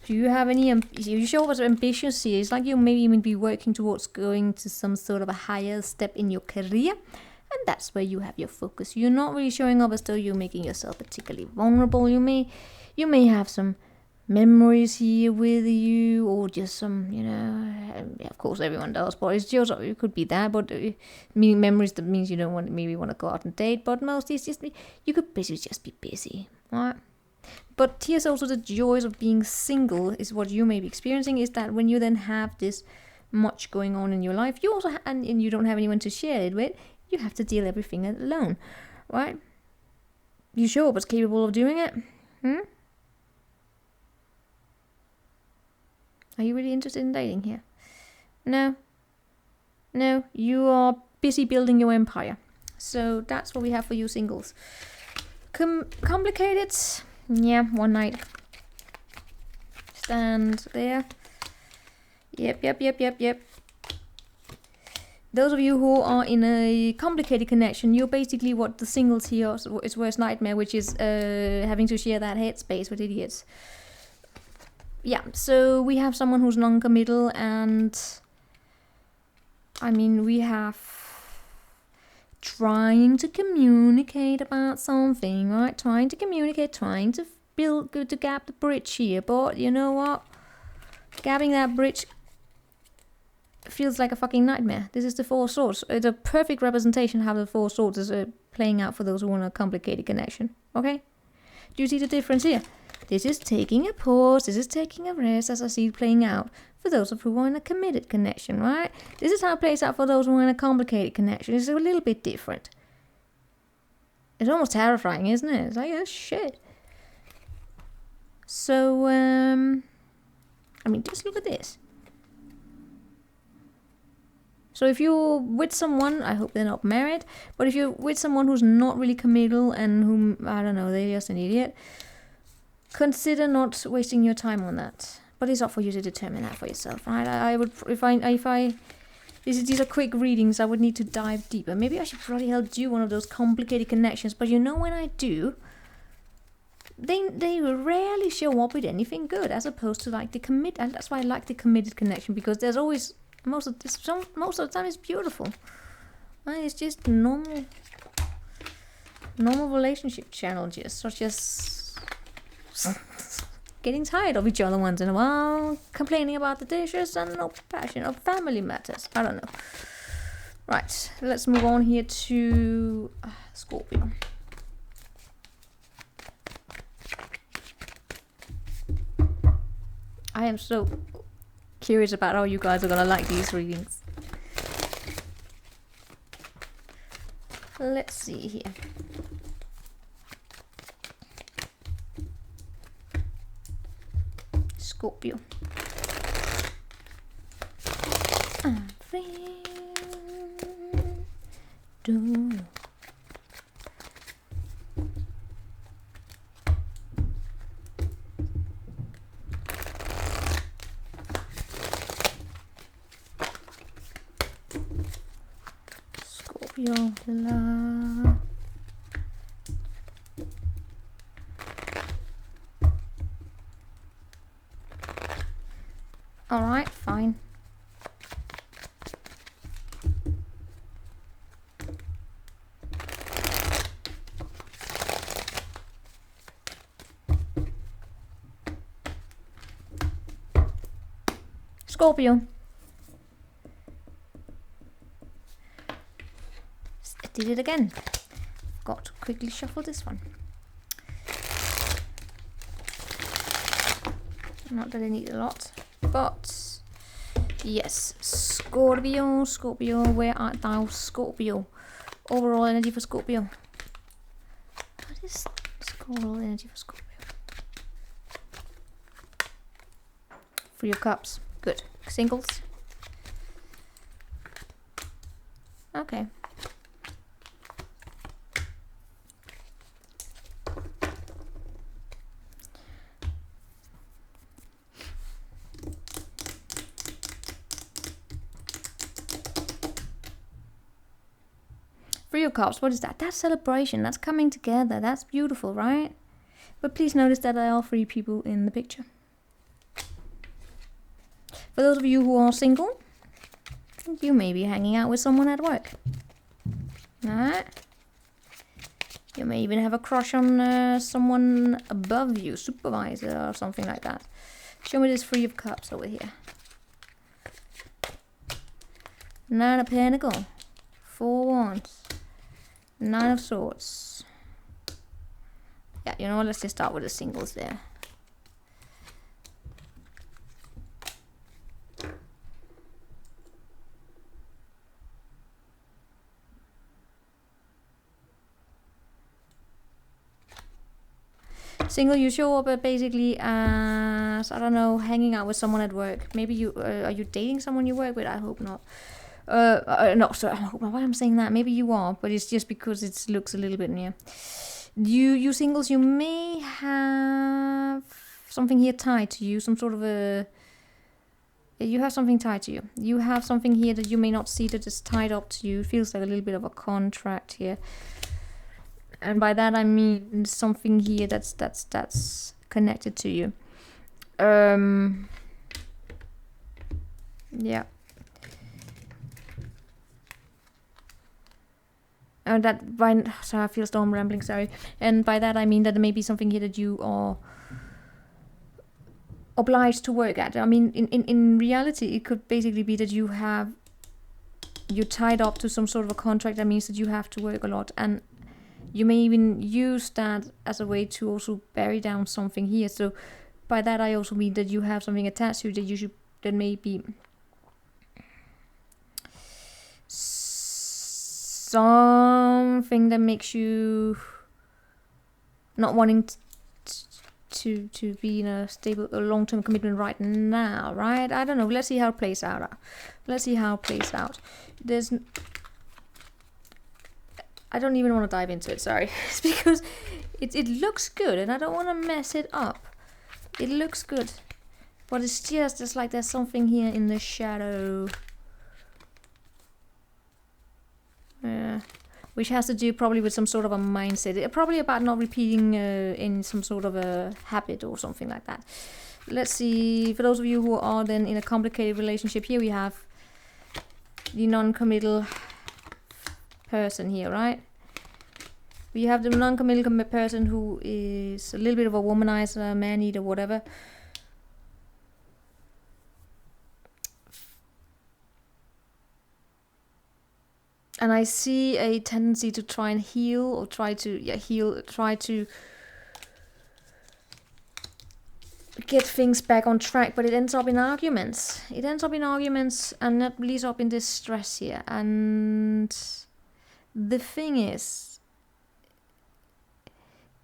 you have any, you show up as ambitious here. It's like you maybe even be working towards going to some sort of a higher step in your career. And that's where you have your focus. You're not really showing up as though you're making yourself particularly vulnerable. You may have some memories here with you, or just some, you know, of course everyone does, but it's just, it could be that, but meaning memories, that means you don't want, maybe want to go out and date, but mostly it's just, you could basically just be busy, right? But here's also the joys of being single, is what you may be experiencing, is that when you then have this much going on in your life, you also and you don't have anyone to share it with, you have to deal everything alone, right? You show up as capable of doing it. Are you really interested in dating here? No. No, you are busy building your empire. So that's what we have for you singles. Complicated? Yeah, one night. Stand there. Yep. Those of you who are in a complicated connection, you're basically what the singles here is worst nightmare, which is having to share that headspace with idiots. Yeah, so we have someone who's non-committal, and I mean, we have trying to communicate about something, right? Trying to communicate, trying to to gap the bridge here, but you know what? Gapping that bridge feels like a fucking nightmare. This is the Four of Swords. It's a perfect representation of how the Four of Swords is playing out for those who want a complicated connection, okay? Do you see the difference here? This is taking a pause, this is taking a rest, as I see it playing out for those of who are in a committed connection, right? This is how it plays out for those who are in a complicated connection. It's a little bit different. It's almost terrifying, isn't it? It's like, oh shit. So, I mean, just look at this. So if you're with someone, I hope they're not married, but if you're with someone who's not really committal and whom, I don't know, they're just an idiot, consider not wasting your time on that. But it's up for you to determine that for yourself, right? I would, these are quick readings, I would need to dive deeper. Maybe I should probably help do one of those complicated connections, but you know, when I do, they rarely show up with anything good, as opposed to like the commit, and that's why I like the committed connection, because there's always, most of the time it's beautiful. Right? It's just normal relationship challenges, such as getting tired of each other once in a while, complaining about the dishes and no passion of family matters. I don't know. Right, let's move on here to Scorpio. I am so curious about how you guys are gonna like these readings. Let's see here. Scorpio. Scorpio, la. All right, fine. Scorpio. I did it again. Got to quickly shuffle this one. Not that I need a lot, but yes. Scorpio, Scorpio, where art thou, Scorpio? Overall energy for Scorpio. What is overall energy for Scorpio? Three of Cups. Good. Singles. Okay. Three of Cups, what is that? That's celebration. That's coming together. That's beautiful, right? But please notice that there are three people in the picture. For those of you who are single, you may be hanging out with someone at work. Alright? You may even have a crush on someone above you, supervisor or something like that. Show me this Three of Cups over here. Nine of Pentacles. Four Wands. Nine of Swords. Yeah, you know what? Let's just start with the singles there. Single, you show up basically as, I don't know, hanging out with someone at work. Maybe you, are you dating someone you work with? I hope not. No, sorry, I hope not. Why I'm saying that? Maybe you are, but it's just because it looks a little bit near. You singles, you may have something here tied to you, some sort of a... You have something tied to you. You have something here that you may not see that is tied up to you. It feels like a little bit of a contract here. And by that I mean something here that's connected to you. Yeah. Sorry, I feel storm rambling, sorry. And by that I mean that there may be something here that you are obliged to work at. I mean, in reality, it could basically be that you're tied up to some sort of a contract that means that you have to work a lot, and you may even use that as a way to also bury down something here. So by that I also mean that you have something attached to you that may be something that makes you not wanting to be in a stable, long-term commitment right now, right? I don't know. Let's see how it plays out. Let's see how it plays out. I don't even want to dive into it, sorry. It's because it looks good and I don't want to mess it up. It looks good. But it's just like there's something here in the shadow. Which has to do probably with some sort of a mindset. Probably about not repeating in some sort of a habit or something like that. Let's see. For those of you who are then in a complicated relationship, here we have the non-committal person here, right? We have the non-committal person who is a little bit of a womanizer, man-eater, whatever. And I see a tendency to try and heal, or try to get things back on track, but it ends up in arguments. It ends up in arguments, and that leads up in this stress here. And the thing is,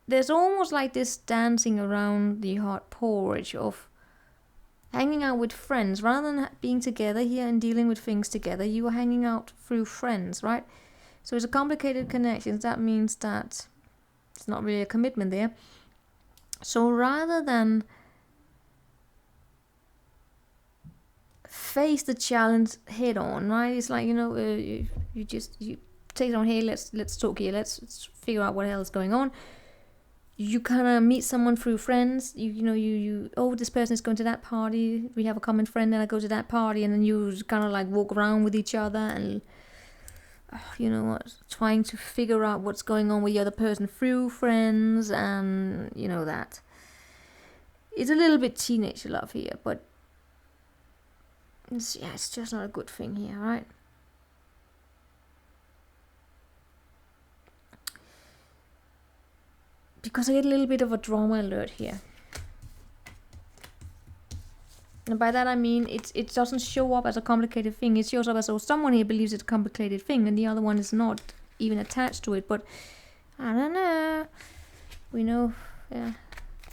there's almost like this dancing around the hot porridge of hanging out with friends. Rather than being together here and dealing with things together, you are hanging out through friends, right? So it's a complicated connection. That means that it's not really a commitment there. So rather than face the challenge head on, right? It's like, you know, you take it on, hey, let's talk here, let's figure out what the hell is going on. You kind of meet someone through friends. You oh, this person is going to that party. We have a common friend, and I go to that party, and then you kind of like walk around with each other and, you know what, trying to figure out what's going on with the other person through friends, and you know that. It's a little bit teenage love here, but it's just not a good thing here, right? Because I get a little bit of a drama alert here. And by that I mean it doesn't show up as a complicated thing. It shows up as, oh, someone here believes it's a complicated thing, and the other one is not even attached to it. But I don't know. We know, yeah.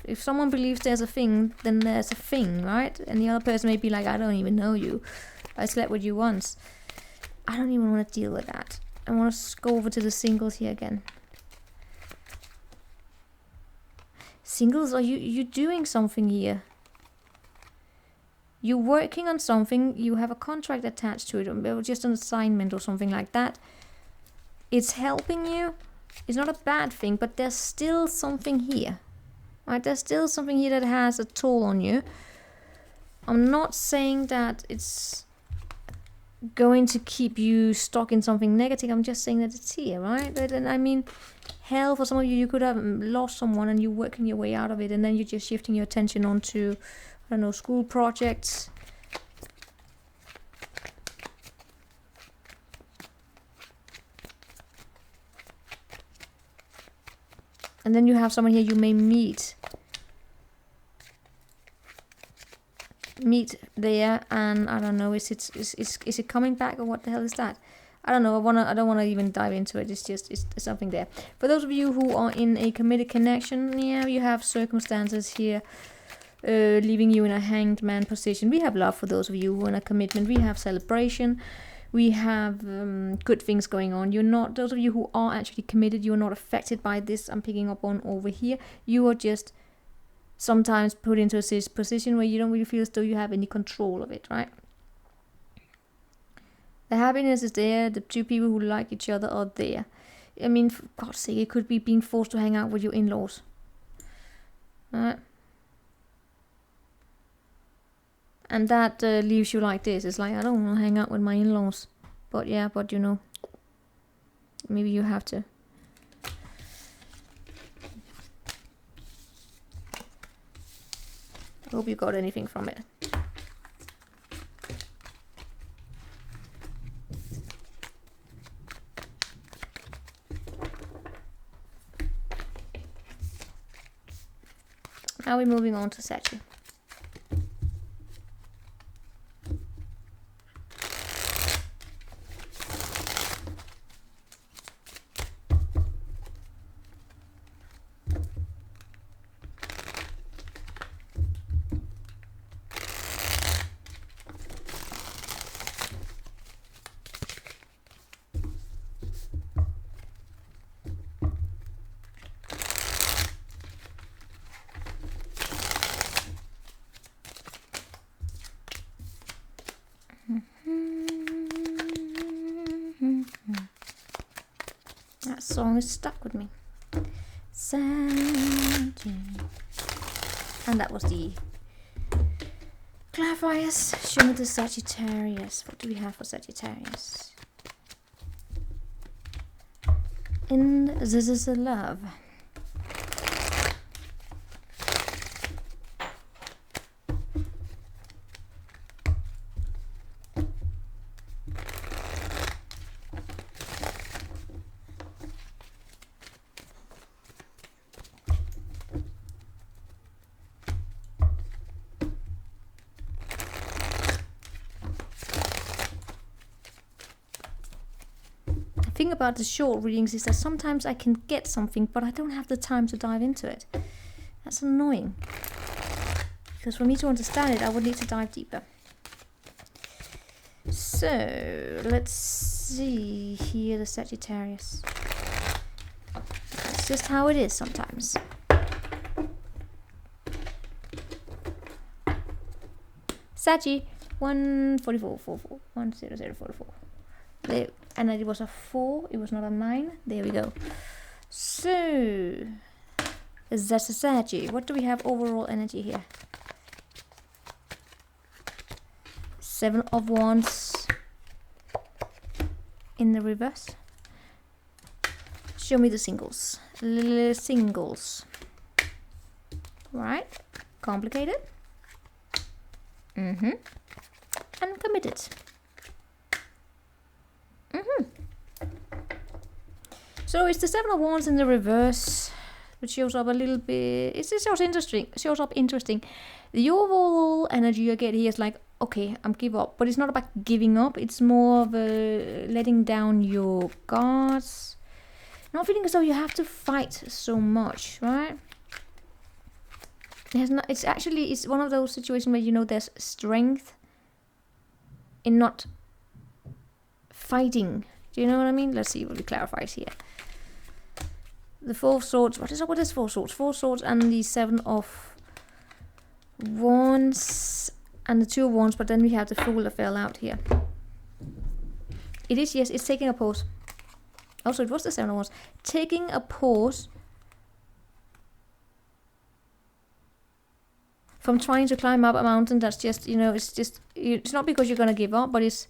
If someone believes there's a thing, then there's a thing, right? And the other person may be like, I don't even know you. I slept with you once. I don't even want to deal with that. I want to go over to the singles here again. Singles, are you doing something here? You're working on something, you have a contract attached to it, or just an assignment or something like that. It's helping you. It's not a bad thing, but there's still something here. Right? There's still something here that has a toll on you. I'm not saying that it's going to keep you stuck in something negative. I'm just saying that it's here, right? And I mean, hell, for some of you, you could have lost someone and you're working your way out of it, and then you're just shifting your attention onto, I don't know, school projects. And then you have someone here you may meet there, and I don't know, is it coming back, or what the hell is that? I don't know. I don't wanna even dive into it. It's something there. For those of you who are in a committed connection, yeah, you have circumstances here leaving you in a hanged man position. We have love for those of you who are in a commitment. We have celebration. We have good things going on. You're not, those of you who are actually committed, you're not affected by this I'm picking up on over here. You are just sometimes put into a position where you don't really feel as though you have any control of it, right? The happiness is there. The two people who like each other are there. I mean, for God's sake, it could be being forced to hang out with your in-laws. Right? And that leaves you like this. It's like, I don't want to hang out with my in-laws. But yeah, but you know, maybe you have to. I hope you got anything from it. Now we're moving on to Sagittarius. That song is stuck with me. And that was the clarifiers. Show me the Sagittarius. What do we have for Sagittarius? And this is a love. The thing about the short readings is that sometimes I can get something, but I don't have the time to dive into it. That's annoying. Because for me to understand it, I would need to dive deeper. So, let's see here, the Sagittarius. It's just how it is sometimes. Saggy, 14444, 10044. There, and it was a 4, it was not a 9. There we go. So, that's a Saggy. What do we have overall energy here? 7 of Wands in the reverse. Show me the singles. Singles. Right. Complicated. And committed. So it's the 7 of Wands in the reverse, which shows up a little bit. It shows up interesting. The overall energy you get here is like, okay, I'm give up, but it's not about giving up. It's more of a letting down your guards, not feeling as though you have to fight so much, right? It's one of those situations where you know there's strength in not fighting. Do you know what I mean? Let's see what we clarifies here. The 4 of Swords. What is 4 Swords? 4 Swords and the 7 of Wands and the 2 of Wands, but then we have the Fool that fell out here. It is, yes, it's taking a pause. Also, it was the 7 of Wands. Taking a pause from trying to climb up a mountain that's just, you know, it's not because you're going to give up, but it's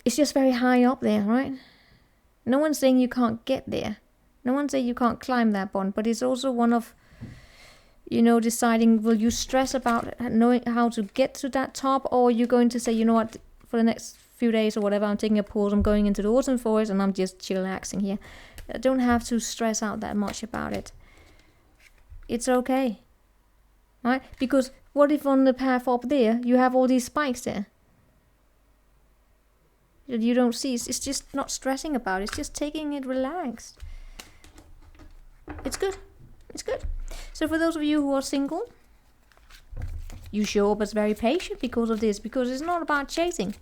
just very high up there, right? No one's saying you can't get there. No one's saying you can't climb that bond, but it's also one of, you know, deciding, will you stress about knowing how to get to that top, or are you going to say, you know what, for the next few days or whatever, I'm taking a pause, I'm going into the autumn forest and I'm just chillaxing here. I don't have to stress out that much about it. It's okay. Right? Because what if on the path up there, you have all these spikes there? You don't see, it's just not stressing about it, it's just taking it relaxed. It's good. It's good. So for those of you who are single, you show up as very patient because of this, because it's not about chasing.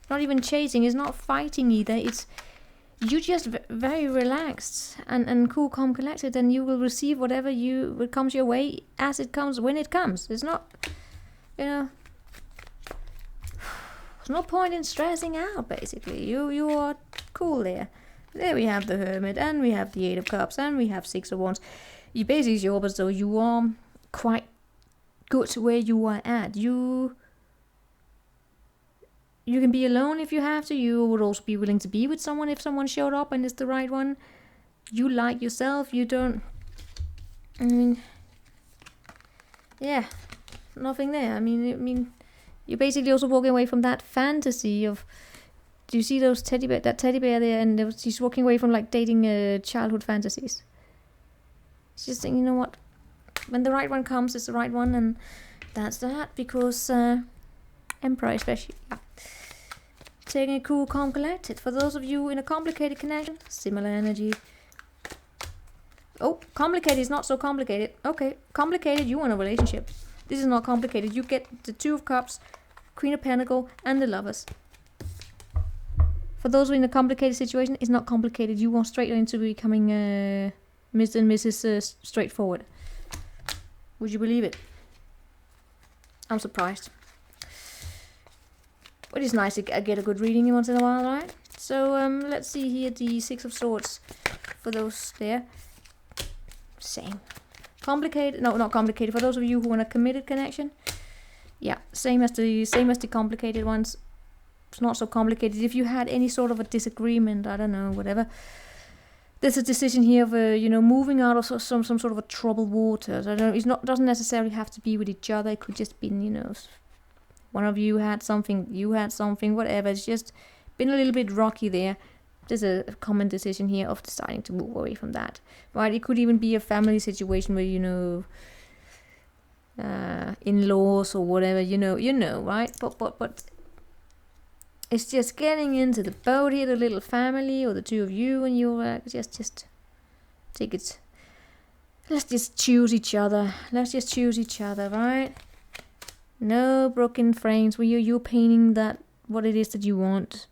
It's not even chasing, it's not fighting either. It's you just very relaxed and cool, calm, collected, and you will receive whatever what comes your way as it comes, when it comes. It's not, you know, there's no point in stressing out, basically. You are cool there. There we have the Hermit, and we have the 8 of Cups, and we have 6 of Wands. You basically show up as though you are quite good where you are at. You can be alone if you have to. You would also be willing to be with someone if someone showed up and it's the right one. You like yourself. You don't... I mean... Yeah. Nothing there. I mean, you're basically also walking away from that fantasy of... Do you see those teddy bear? That teddy bear there, and she's walking away from like dating childhood fantasies. She's just saying, you know what? When the right one comes, it's the right one, and that's that. Because Emperor, especially, yeah. Taking it cool, calm, collected. For those of you in a complicated connection, similar energy. Oh, complicated is not so complicated. Okay, complicated. You want a relationship. This is not complicated. You get the 2 of Cups, Queen of Pentacles, and the Lovers. For those in a complicated situation, it's not complicated. You want straight into becoming Mr. and Mrs. Straightforward. Would you believe it? I'm surprised. But it's nice to get a good reading once in a while, right? So let's see here the 6 of Swords for those there. Same. Complicated? No, not complicated. For those of you who want a committed connection, yeah, same as the complicated ones. It's not so complicated. If you had any sort of a disagreement, I don't know, whatever, there's a decision here of you know, moving out of some sort of a troubled waters. I don't. Doesn't necessarily have to be with each other. It could just be, you know, one of you had something, whatever. It's just been a little bit rocky there. There's a common decision here of deciding to move away from that. Right? It could even be a family situation where, you know, in-laws or whatever. You know, right? But. It's just getting into the boat here, the little family, or the two of you, and you're just take it. Let's just choose each other. Right? No broken frames where you're painting that what it is that you want,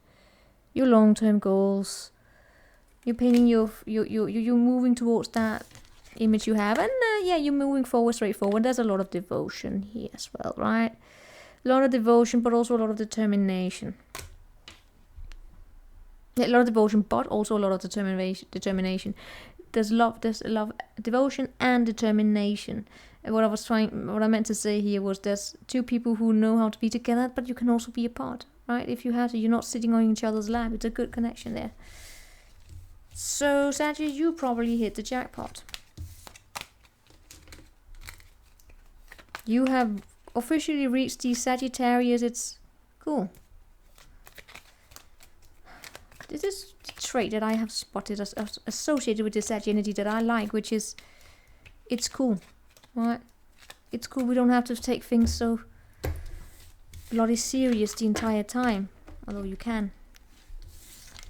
your long-term goals. You're painting you're moving towards that image you have, and yeah, you're moving straight forward. There's a lot of devotion here as well, right? A lot of devotion, but also a lot of determination. Yeah, a lot of devotion, but also a lot of determination. There's love, devotion and determination. And what I meant to say here was there's two people who know how to be together, but you can also be apart, right? If you have to, you're not sitting on each other's lap. It's a good connection there. So, Sagittarius, you probably hit the jackpot. You have officially reached the Sagittarius. It's cool. This is the trait that I have spotted as associated with the Sag energy that I like, which is, it's cool, right? It's cool. We don't have to take things so bloody serious the entire time, although you can,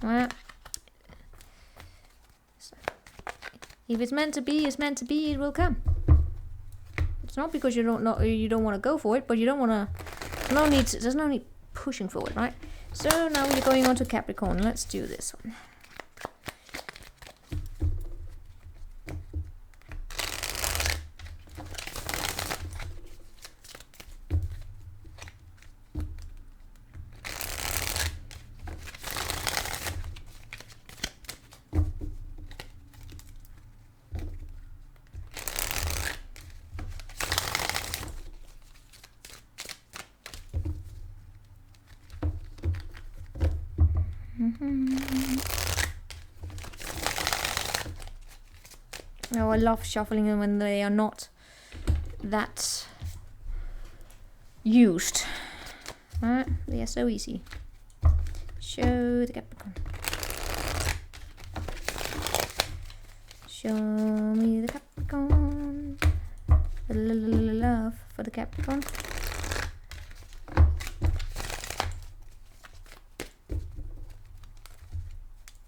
right? So, if it's meant to be, it's meant to be. It will come. It's not because you don't want to go for it, but you don't want to. There's no need pushing forward, right? So now we're going on to Capricorn. Let's do this one. Oh, I love shuffling them when they are not that used. Right? They are so easy. Show the Capricorn. Show me the Capricorn. Love for the Capricorn.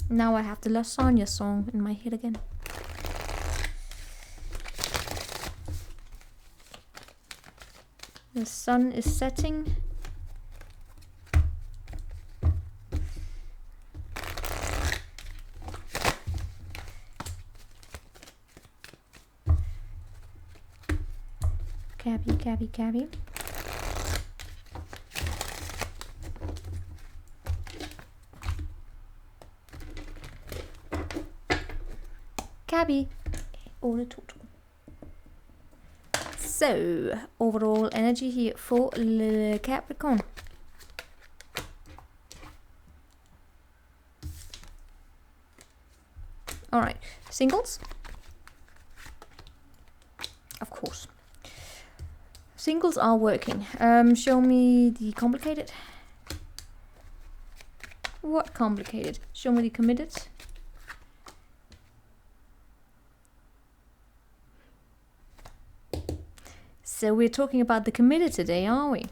Now I have the lasagna song in my head again. The sun is setting. Cabby. Cabby. So, overall energy here for the Capricorn. Alright, singles? Of course. Singles are working. Show me the complicated. What complicated? Show me the committed. So we're talking about the committed today, are we?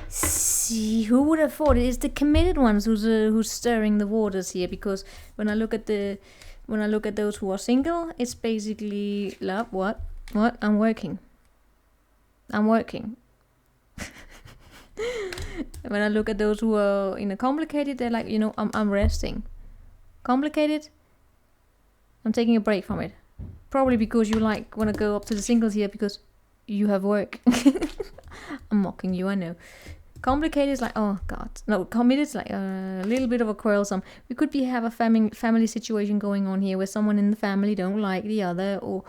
See, who would have thought it is the committed ones who's stirring the waters here? Because when I look at those who are single, it's basically love. What? I'm working. When I look at those who are in a complicated, they're like, I'm resting. Complicated, I'm taking a break from it. Probably because you want to go up to the singles here because you have work. I'm mocking you, I know. Complicated is like, oh god. No, committed is like a little bit of a quarrelsome. We could have a family situation going on here where someone in the family don't like the other, or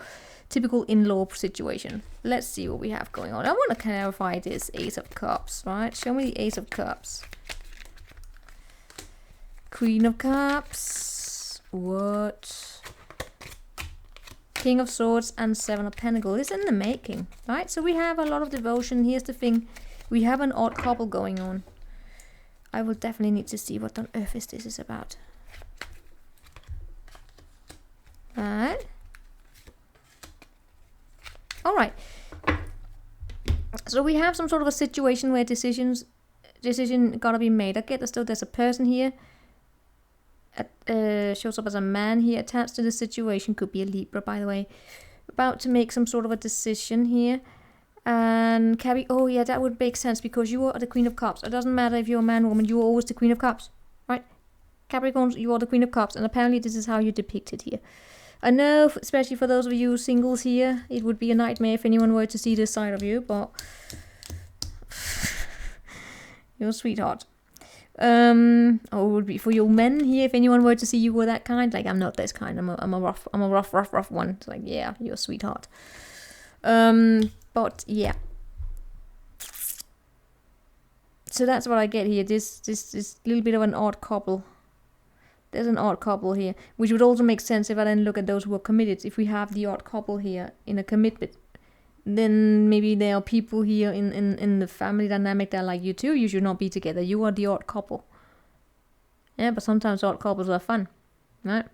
typical in-law situation. Let's see what we have going on. I want to clarify this Ace of Cups, right? Show me the Ace of Cups. Queen of Cups. What? King of Swords and Seven of Pentacles. It's in the making, right? So we have a lot of devotion. Here's the thing. We have an odd couple going on. I will definitely need to see what on earth is this is about. Alright. Alright. So we have some sort of a situation where decision gotta be made. I get as though there's a person here. Shows up as a man here attached to the situation. Could be a Libra, by the way. About to make some sort of a decision here. And Cappy, oh yeah, that would make sense because you are the Queen of Cups. It doesn't matter if you're a man or woman, you are always the Queen of Cups, right? Capricorns, you are the Queen of Cups, and apparently this is how you're depicted here. I know, especially for those of you singles here, it would be a nightmare if anyone were to see this side of you, but you're a sweetheart. Or it would be for your men here, if anyone were to see you were that kind. Like, I'm not this kind. I'm a rough one. It's like, yeah, you're a sweetheart. But yeah. So that's what I get here. This little bit of an odd couple. There's an odd couple here, which would also make sense if I then look at those who are committed. If we have the odd couple here in a commitment, then maybe there are people here in the family dynamic that are like, you two, you should not be together. You are the odd couple. Yeah, but sometimes odd couples are fun, right?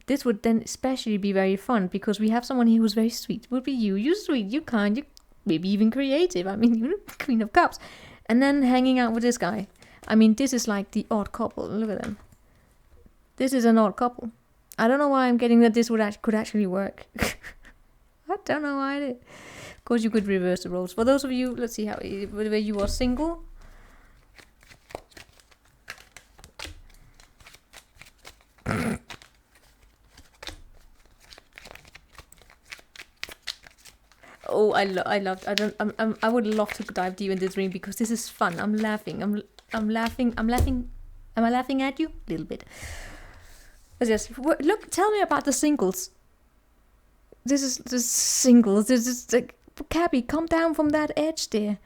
This would then especially be very fun because we have someone here who's very sweet. Would be you. You're sweet, you're kind, you're maybe even creative. I mean, you're the Queen of Cups. And then hanging out with this guy. I mean, this is like the odd couple. Look at them. This is an odd couple. I don't know why I'm getting that this could actually work. I don't know why I did. Of course, you could reverse the roles. For those of you, let's see how, whether you are single. Oh, I would love to dive deep into this reading because this is fun. I'm laughing. I'm laughing. Am I laughing at you? A little bit. Yes. Look, tell me about the singles. This is the singles. This is like, Cabby, come down from that edge there.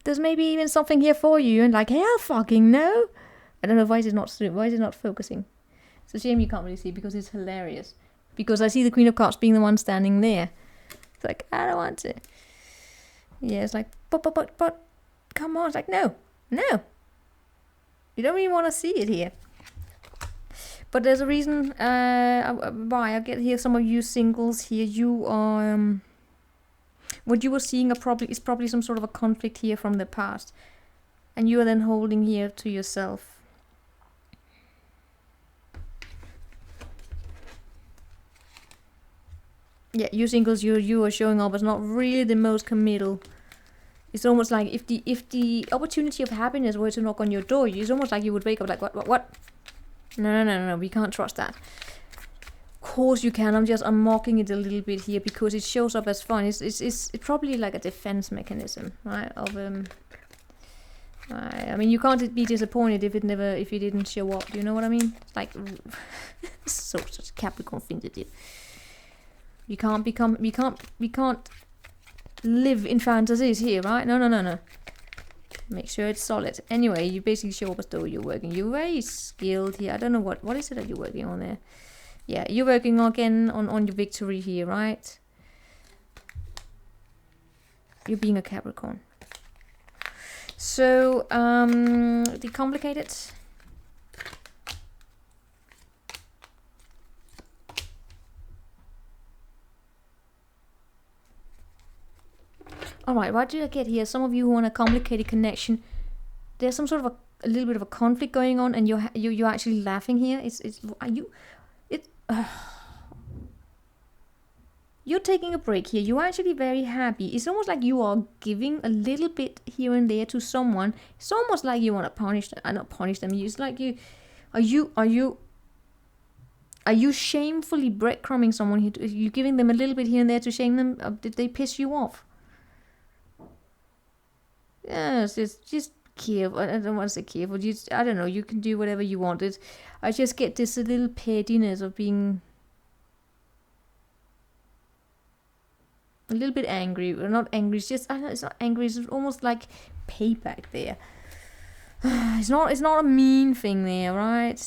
There's maybe even something here for you. And like, hell fucking no. I don't know why is it not focusing. It's a shame you can't really see because it's hilarious. Because I see the Queen of Cups being the one standing there. It's like, I don't want to. Yeah, it's like, but, come on. It's like, no. You don't even want to see it here. But there's a reason why I get here. Some of you singles here, you are what you were seeing is probably some sort of a conflict here from the past, and you are then holding here to yourself. Yeah, you singles, you are showing up as not really the most committal. It's almost like if the opportunity of happiness were to knock on your door, it's almost like you would wake up like, what? No, we can't trust that. Of course you can. I'm mocking it a little bit here because it shows up as fun. It's probably like a defense mechanism, right? I mean, you can't be disappointed if it didn't show up. Do you know what I mean? It's like such a Capricorn thing to do. We can't live in fantasies here, right? No. Make sure it's solid. Anyway, you basically show up as though you're working. You're very skilled here. I don't know what is it that you're working on there. Yeah, you're working again on your victory here, right? You're being a Capricorn. So, decomplicated. Alright, what did I get here? Some of you who want a complicated connection. There's some sort of a little bit of a conflict going on, and you're actually laughing here. You're taking a break here. You're actually very happy. It's almost like you are giving a little bit here and there to someone. It's almost like you want to punish them. Not punish them. It's like are you shamefully breadcrumbing someone here? You're giving them a little bit here and there to shame them. Did they piss you off? Yes, it's just careful. I don't want to say careful. I don't know. You can do whatever you want. I just get this little pettiness of being a little bit angry. Or not angry. It's just, I don't know, it's not angry. It's almost like payback there. It's not a mean thing there, right?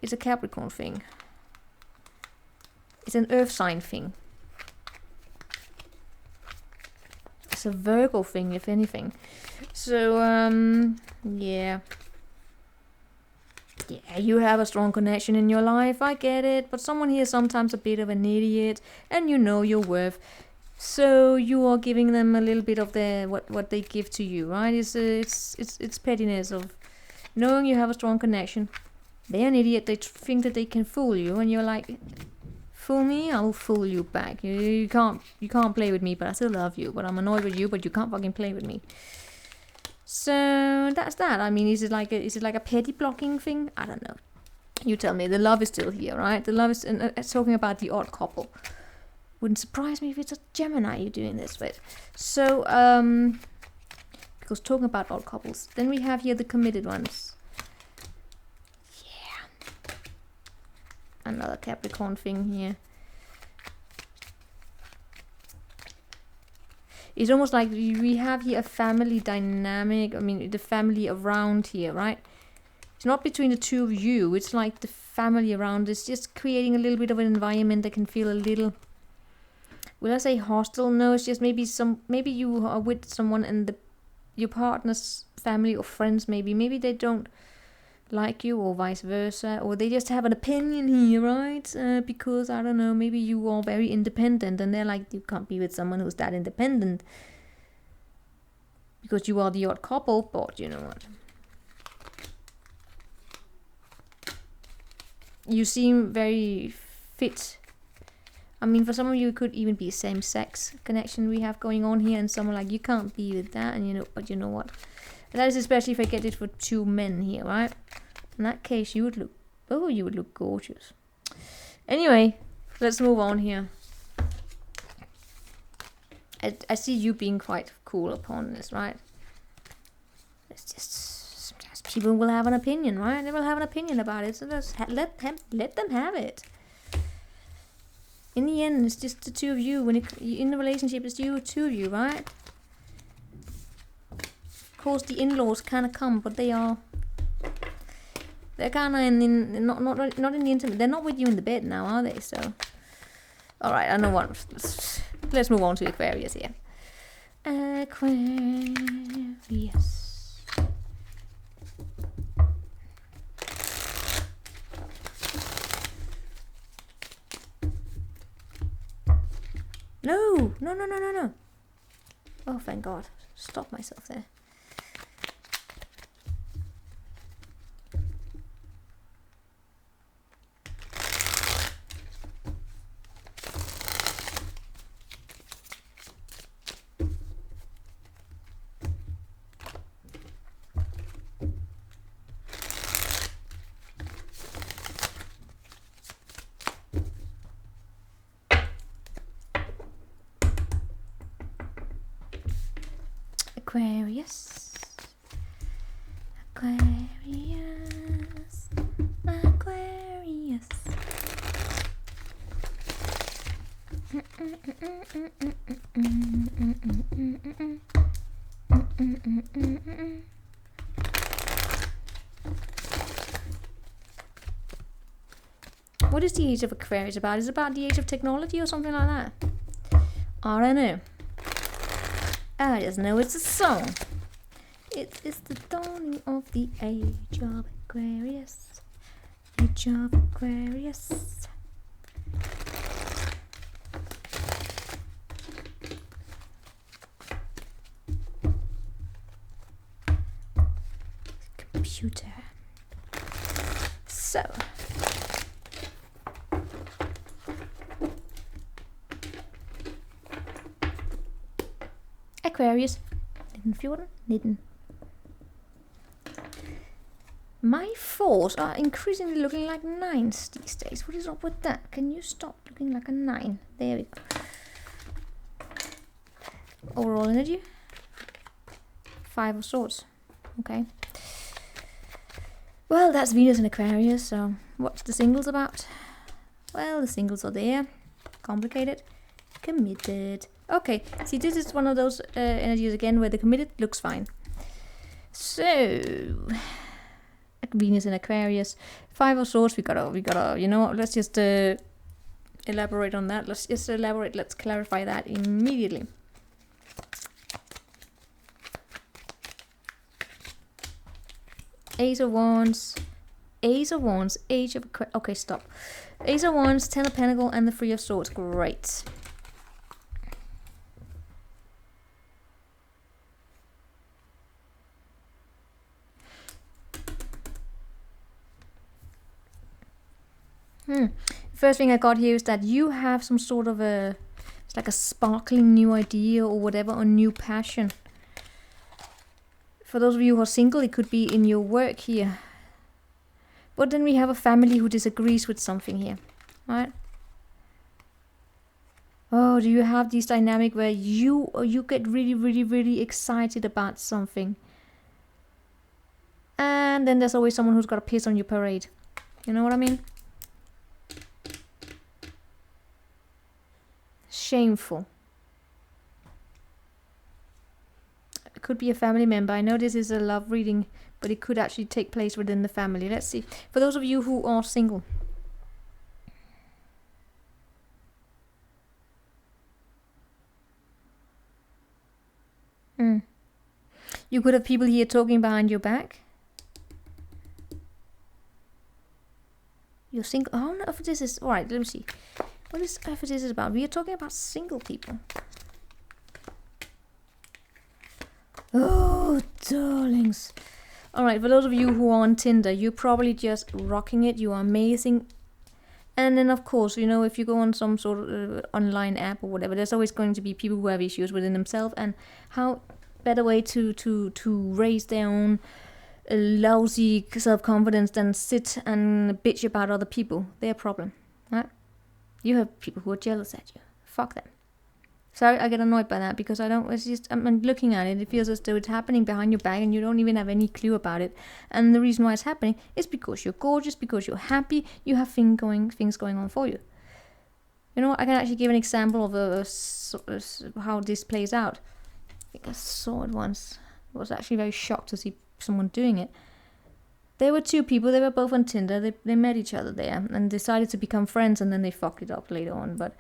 It's a Capricorn thing. It's an earth sign thing. It's a Virgo thing, if anything. So, yeah. Yeah, you have a strong connection in your life, I get it. But someone here is sometimes a bit of an idiot, and you know your worth. So you are giving them a little bit of their what they give to you, right? It's pettiness of knowing you have a strong connection. They're an idiot. They think that they can fool you, and you're like, fool me, I'll fool you back. You can't play with me, but I still love you. But I'm annoyed with you, but you can't fucking play with me. So that's that. I mean, is it like a petty blocking thing? I don't know. You tell me. The love is still here, right? The love is talking about the odd couple. Wouldn't surprise me if it's a Gemini you're doing this with. So because talking about odd couples, then we have here the committed ones. Yeah. Another Capricorn thing here. It's almost like we have here a family dynamic. I mean, the family around here, right? It's not between the two of you. It's like the family around. It's just creating a little bit of an environment that can feel a little... Will I say hostile? No, it's just maybe you are with someone and your partner's family or friends maybe they don't like you, or vice versa, or they just have an opinion here, right? Because I don't know, maybe you are very independent and they're like, you can't be with someone who's that independent because you are the odd couple. But you know what, you seem very fit. I mean, for some of you it could even be a same-sex connection we have going on here, and someone like, you can't be with that, and you know, but you know what, and that is especially if I get it for two men here, right? In that case, you would look gorgeous. Anyway, let's move on here. I see you being quite cool upon this, right? It's just, sometimes people will have an opinion, right? They will have an opinion about it, so just let them have it. In the end, it's just the two of you. When in the relationship, it's two of you, right? Of course, the in-laws kind of come, but they're kind of not in the intimate. They're not with you in the bed now, are they? So, all right, I know what. Let's move on to Aquarius here. Aquarius. No. Oh, thank God. Stop myself there. Aquarius. What is the age of Aquarius about? Is it about the age of technology or something like that? I don't know. I just know it's a song. It is the dawning of the age of Aquarius. Age of Aquarius. Computer. So. Aquarius, 1914, My 4s are increasingly looking like 9s these days. What is up with that? Can you stop looking like a 9? There we go. Overall energy, 5 of Swords. Okay. Well, that's Venus and Aquarius, so what's the singles about? Well, the singles are there. Complicated. Committed. Okay, see, this is one of those energies again where the committed looks fine. So, Venus in Aquarius. 5 of Swords, we gotta, you know what, let's just elaborate on that. Let's clarify that immediately. Ace of Wands, Age of okay, stop. Ace of Wands, 10 of Pentacles, and the 3 of Swords. Great. First thing I got here is that you have some sort of it's like a sparkling new idea or whatever, or new passion. For those of you who are single, it could be in your work here. But then we have a family who disagrees with something here, right? Oh, do you have this dynamic where you get really excited about something, and then there's always someone who's got to piss on your parade? You know what I mean? Shameful. It could be a family member. I know this is a love reading, but it could actually take place within the family. Let's see. For those of you who are single. You could have people here talking behind your back. You're single. I don't know if this is... Alright, let me see. What is if this is about? We are talking about single people. Oh, darlings. Alright, for those of you who are on Tinder, you're probably just rocking it. You are amazing. And then, of course, you know, if you go on some sort of online app or whatever, there's always going to be people who have issues within themselves. And how better way to raise their own lousy self-confidence than sit and bitch about other people, their problem, right? You have people who are jealous at you. Fuck them. Sorry, I get annoyed by that because I don't, it's just, I'm looking at it, it feels as though it's happening behind your back and you don't even have any clue about it. And the reason why it's happening is because you're gorgeous, because you're happy, you have things going on for you. You know what, I can actually give an example of how this plays out. I think I saw it once. I was actually very shocked to see someone doing it. There were two people, they were both on Tinder, they met each other there and decided to become friends, and then they fucked it up later on. But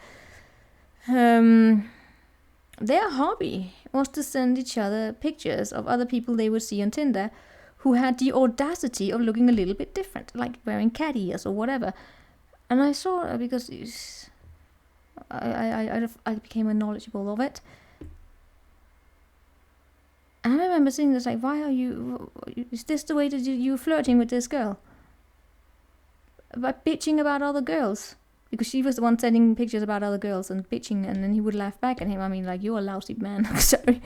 their hobby was to send each other pictures of other people they would see on Tinder who had the audacity of looking a little bit different, like wearing cat ears or whatever. And I saw it because I became knowledgeable of it. And I remember seeing this, like, why are you, is this the way that you're flirting with this girl? By bitching about other girls? Because she was the one sending pictures about other girls and bitching, and then he would laugh back at him. I mean, like, you're a lousy man. Sorry.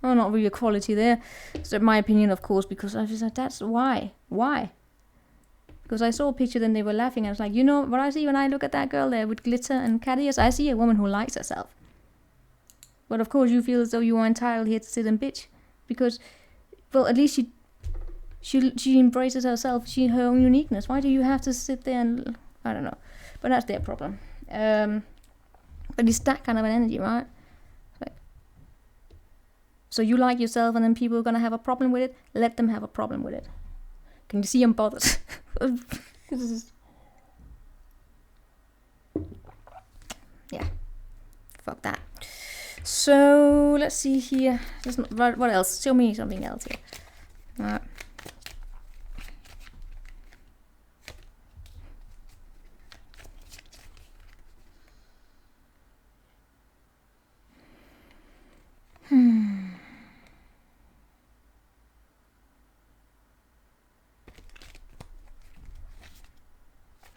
Oh, not really equality there. So my opinion, of course, because I was like, that's why. Why? Because I saw a picture, then they were laughing. I was like, you know what I see when I look at that girl there with glitter and cat ears? I see a woman who likes herself. But of course you feel as though you are entitled here to sit and bitch. Because, well, at least she embraces herself, her own uniqueness. Why do you have to sit there and... I don't know. But that's their problem. But it's that kind of an energy, right? So you like yourself and then people are going to have a problem with it. Let them have a problem with it. Can you see I'm bothered? Yeah. Fuck that. So, let's see here. What else? Show me something else here. Alright.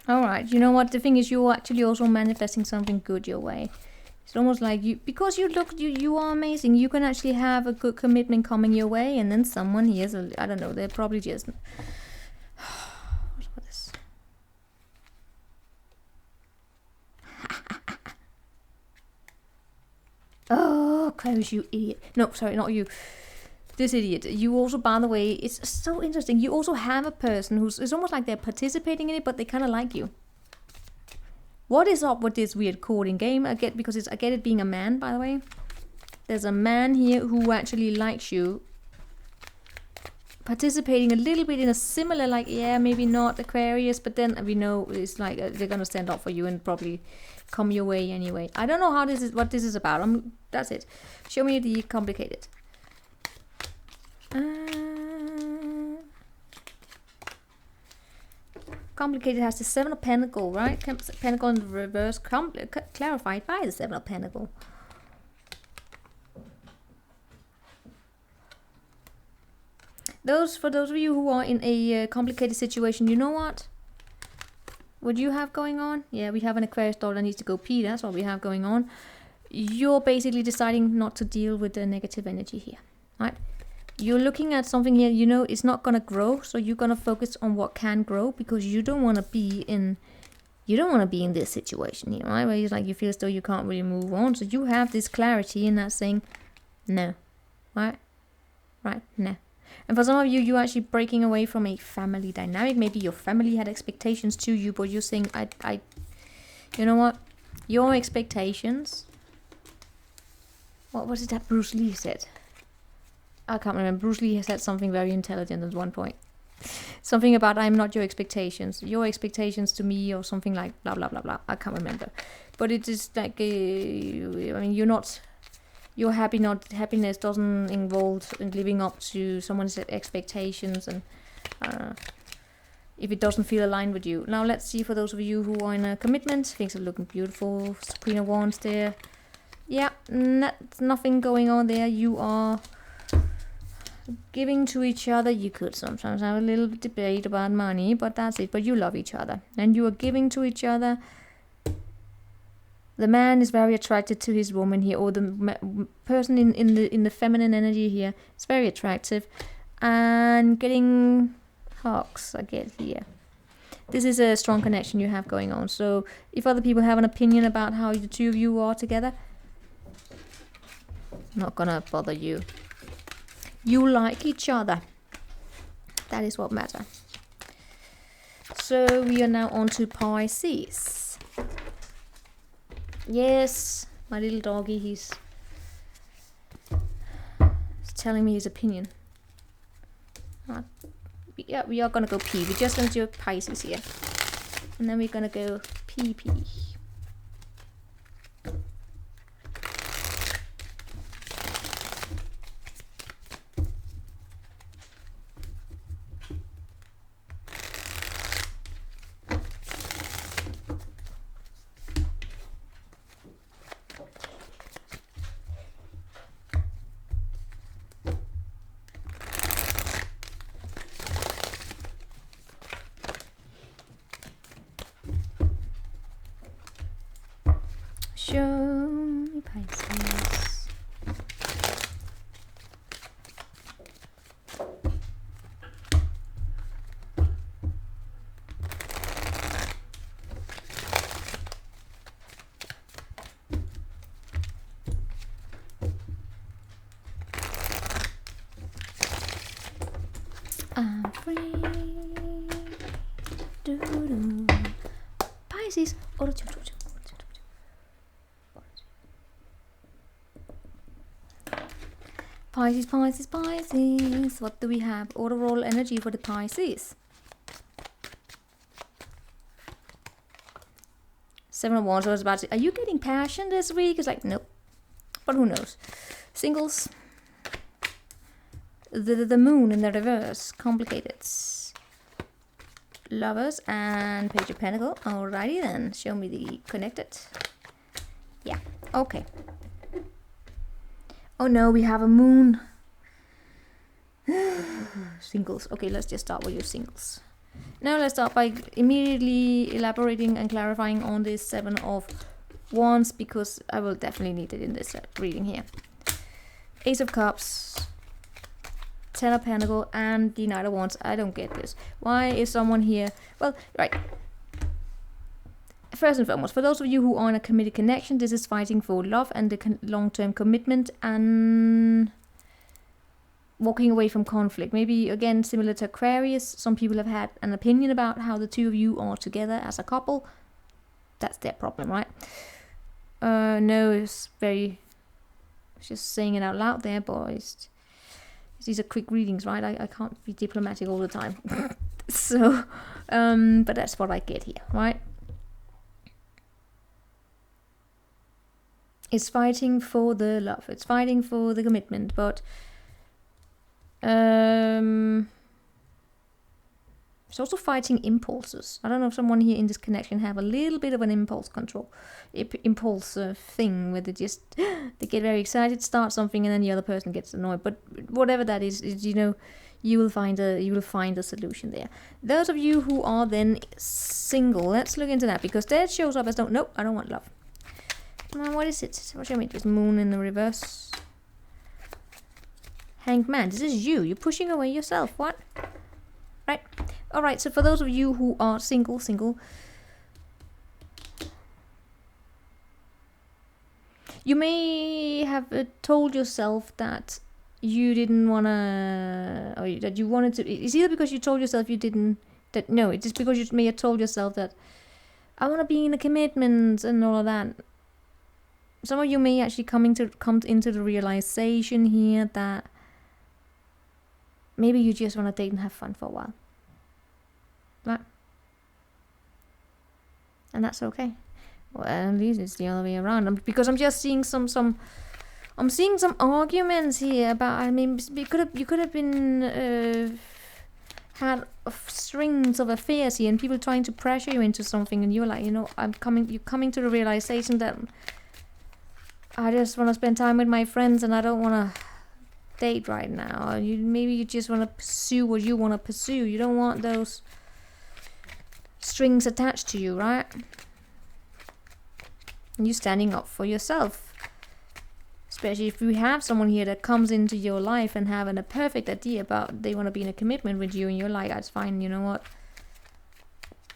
Alright, you know what? The thing is, you're actually also manifesting something good your way. It's almost like you, because you are amazing, you can actually have a good commitment coming your way, and then someone hears, I don't know, they're probably just... What's this? Oh, Aquarius, you idiot. No, sorry, not you. This idiot. You also, by the way, it's so interesting, you also have a person who's, it's almost like they're participating in it, but they kind of like you. What is up with this weird courting game? I get it being a man, by the way. There's a man here who actually likes you participating a little bit in a similar, like, yeah, maybe not Aquarius, but then we know it's like they're gonna stand up for you and probably come your way anyway. I don't know what this is about. That's it. Show me the complicated. Complicated has the Seven of Pentacles, right? Pentacle in the reverse, clarified by the Seven of Pentacles. For those of you who are in a complicated situation, you know what? What you have going on? Yeah, we have an Aquarius doll that needs to go pee. That's what we have going on. You're basically deciding not to deal with the negative energy here, right? You're looking at something here, you know, it's not going to grow. So you're going to focus on what can grow, because you don't want to be in this situation here, right? Where you feel as though you can't really move on. So you have this clarity in that saying, no, right? Right, no. And for some of you, you're actually breaking away from a family dynamic. Maybe your family had expectations to you, but you're saying, you know what? Your expectations. What was it that Bruce Lee said? I can't remember. Bruce Lee said something very intelligent at one point. Something about, I'm not your expectations. Your expectations to me, or something like blah, blah, blah, blah. I can't remember. But it is like, I mean, you're not... Your happiness doesn't involve in living up to someone's expectations, and if it doesn't feel aligned with you. Now let's see, for those of you who are in a commitment, things are looking beautiful. Queen of Wands there. Yeah, nothing going on there. You are giving to each other. You could sometimes have a little debate about money, but that's it. But you love each other, and you are giving to each other. The man is very attracted to his woman here, or the person in the feminine energy here is very attractive, and getting hugs, I get here. This is a strong connection you have going on. So if other people have an opinion about how the two of you are together, not gonna bother you. You like each other. That is what matters. So we are now on to Pisces. Yes, my little doggy, he's telling me his opinion. Yeah, we are gonna go pee. We're just gonna do Pisces here, and then we're gonna go pee. Show me Pisces. I'm free. Do-do. Pisces. Oh, Pisces. What do we have? Overall energy for the Pisces. Seven of Wands. I was about to say, are you getting passion this week? It's like, nope. But who knows? Singles. The moon in the reverse. Complicated. Lovers and Page of Pentacles. Alrighty then. Show me the connected. Yeah. Okay. Oh no, we have a moon. Singles. Okay, let's just start with your singles. Now let's start by immediately elaborating and clarifying on this Seven of Wands, because I will definitely need it in this reading here. Ace of Cups, Ten of Pentacles, and the Knight of Wands. I don't get this. Why is someone here? Well, right. First and foremost, for those of you who are in a committed connection, this is fighting for love and the long-term commitment and walking away from conflict. Maybe, again, similar to Aquarius, some people have had an opinion about how the two of you are together as a couple. That's their problem, right? No, it's very... just saying it out loud there, boys. These are quick readings, right? I can't be diplomatic all the time. So, but that's what I get here, right? It's fighting for the love. It's fighting for the commitment, but it's also fighting impulses. I don't know if someone here in this connection have a little bit of an impulse control, impulse thing where they just they get very excited, start something, and then the other person gets annoyed. But whatever that is, you know, you will find a solution there. Those of you who are then single, let's look into that, because that shows up as nope, I don't want love. What is it? What show me? This moon in the reverse. Hanged man. This is you. You're pushing away yourself. What? Right. All right. So for those of you who are single, you may have told yourself that you didn't wanna, or that you wanted to. It's either because you told yourself you didn't. No, it's just because you may have told yourself that I want to be in a commitment and all of that. Some of you may actually come into the realization here that maybe you just want to date and have fun for a while, right? And that's okay. Well, at least it's the other way around. Because I'm just seeing I'm seeing some arguments here about. I mean, you could have been had strings of affairs here, and people trying to pressure you into something, and you're like, you know, you're coming to the realization that I just want to spend time with my friends, and I don't want to date right now. Maybe you just want to pursue what you want to pursue. You don't want those strings attached to you, right? And you're standing up for yourself. Especially if you have someone here that comes into your life and having a perfect idea about they want to be in a commitment with you, and you're like, that's fine, you know what?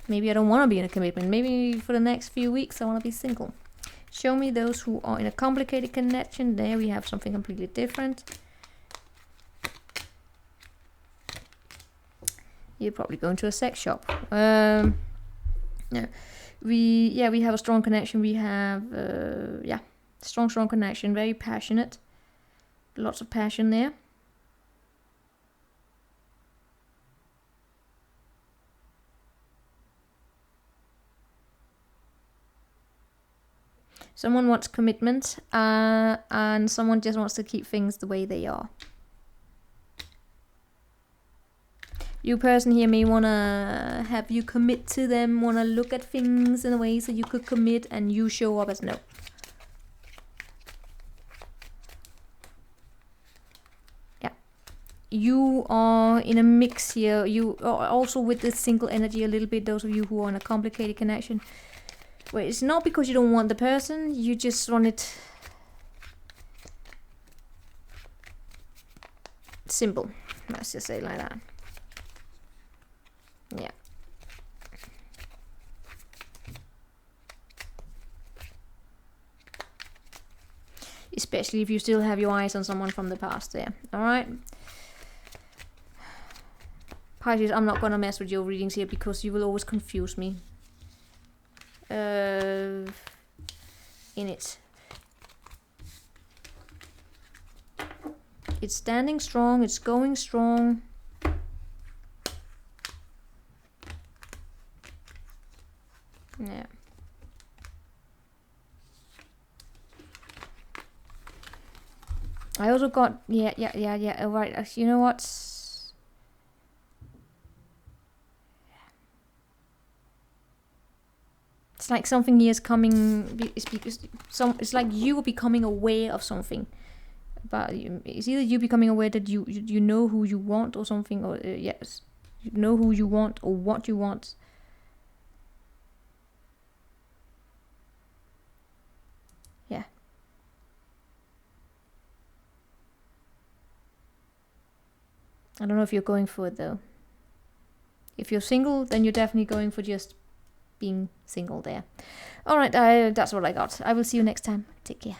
Maybe I don't want to be in a commitment. Maybe for the next few weeks I want to be single. Show me those who are in a complicated connection. There we have something completely different. You're probably going to a sex shop. No. We have a strong connection. We have strong connection. Very passionate. Lots of passion there. Someone wants commitment, and someone just wants to keep things the way they are. You person here may want to have you commit to them, want to look at things in a way so you could commit, and you show up as no. Yeah. You are in a mix here. You are also with the single energy a little bit, those of you who are in a complicated connection. Well, it's not because you don't want the person, you just want it simple. Let's just say it like that. Yeah. Especially if you still have your eyes on someone from the past there. Alright? Pisces, I'm not gonna mess with your readings here because you will always confuse me. In it. It's standing strong, it's going strong. Yeah. I also got yeah. Alright, you know what? It's like something here is coming. It's like you are becoming aware of something. But it's either you becoming aware that you know who you want or something, or yes, you know who you want or what you want. Yeah. I don't know if you're going for it though. If you're single, then you're definitely going for just being single there. Alright, that's what I got. I will see you next time. Take care.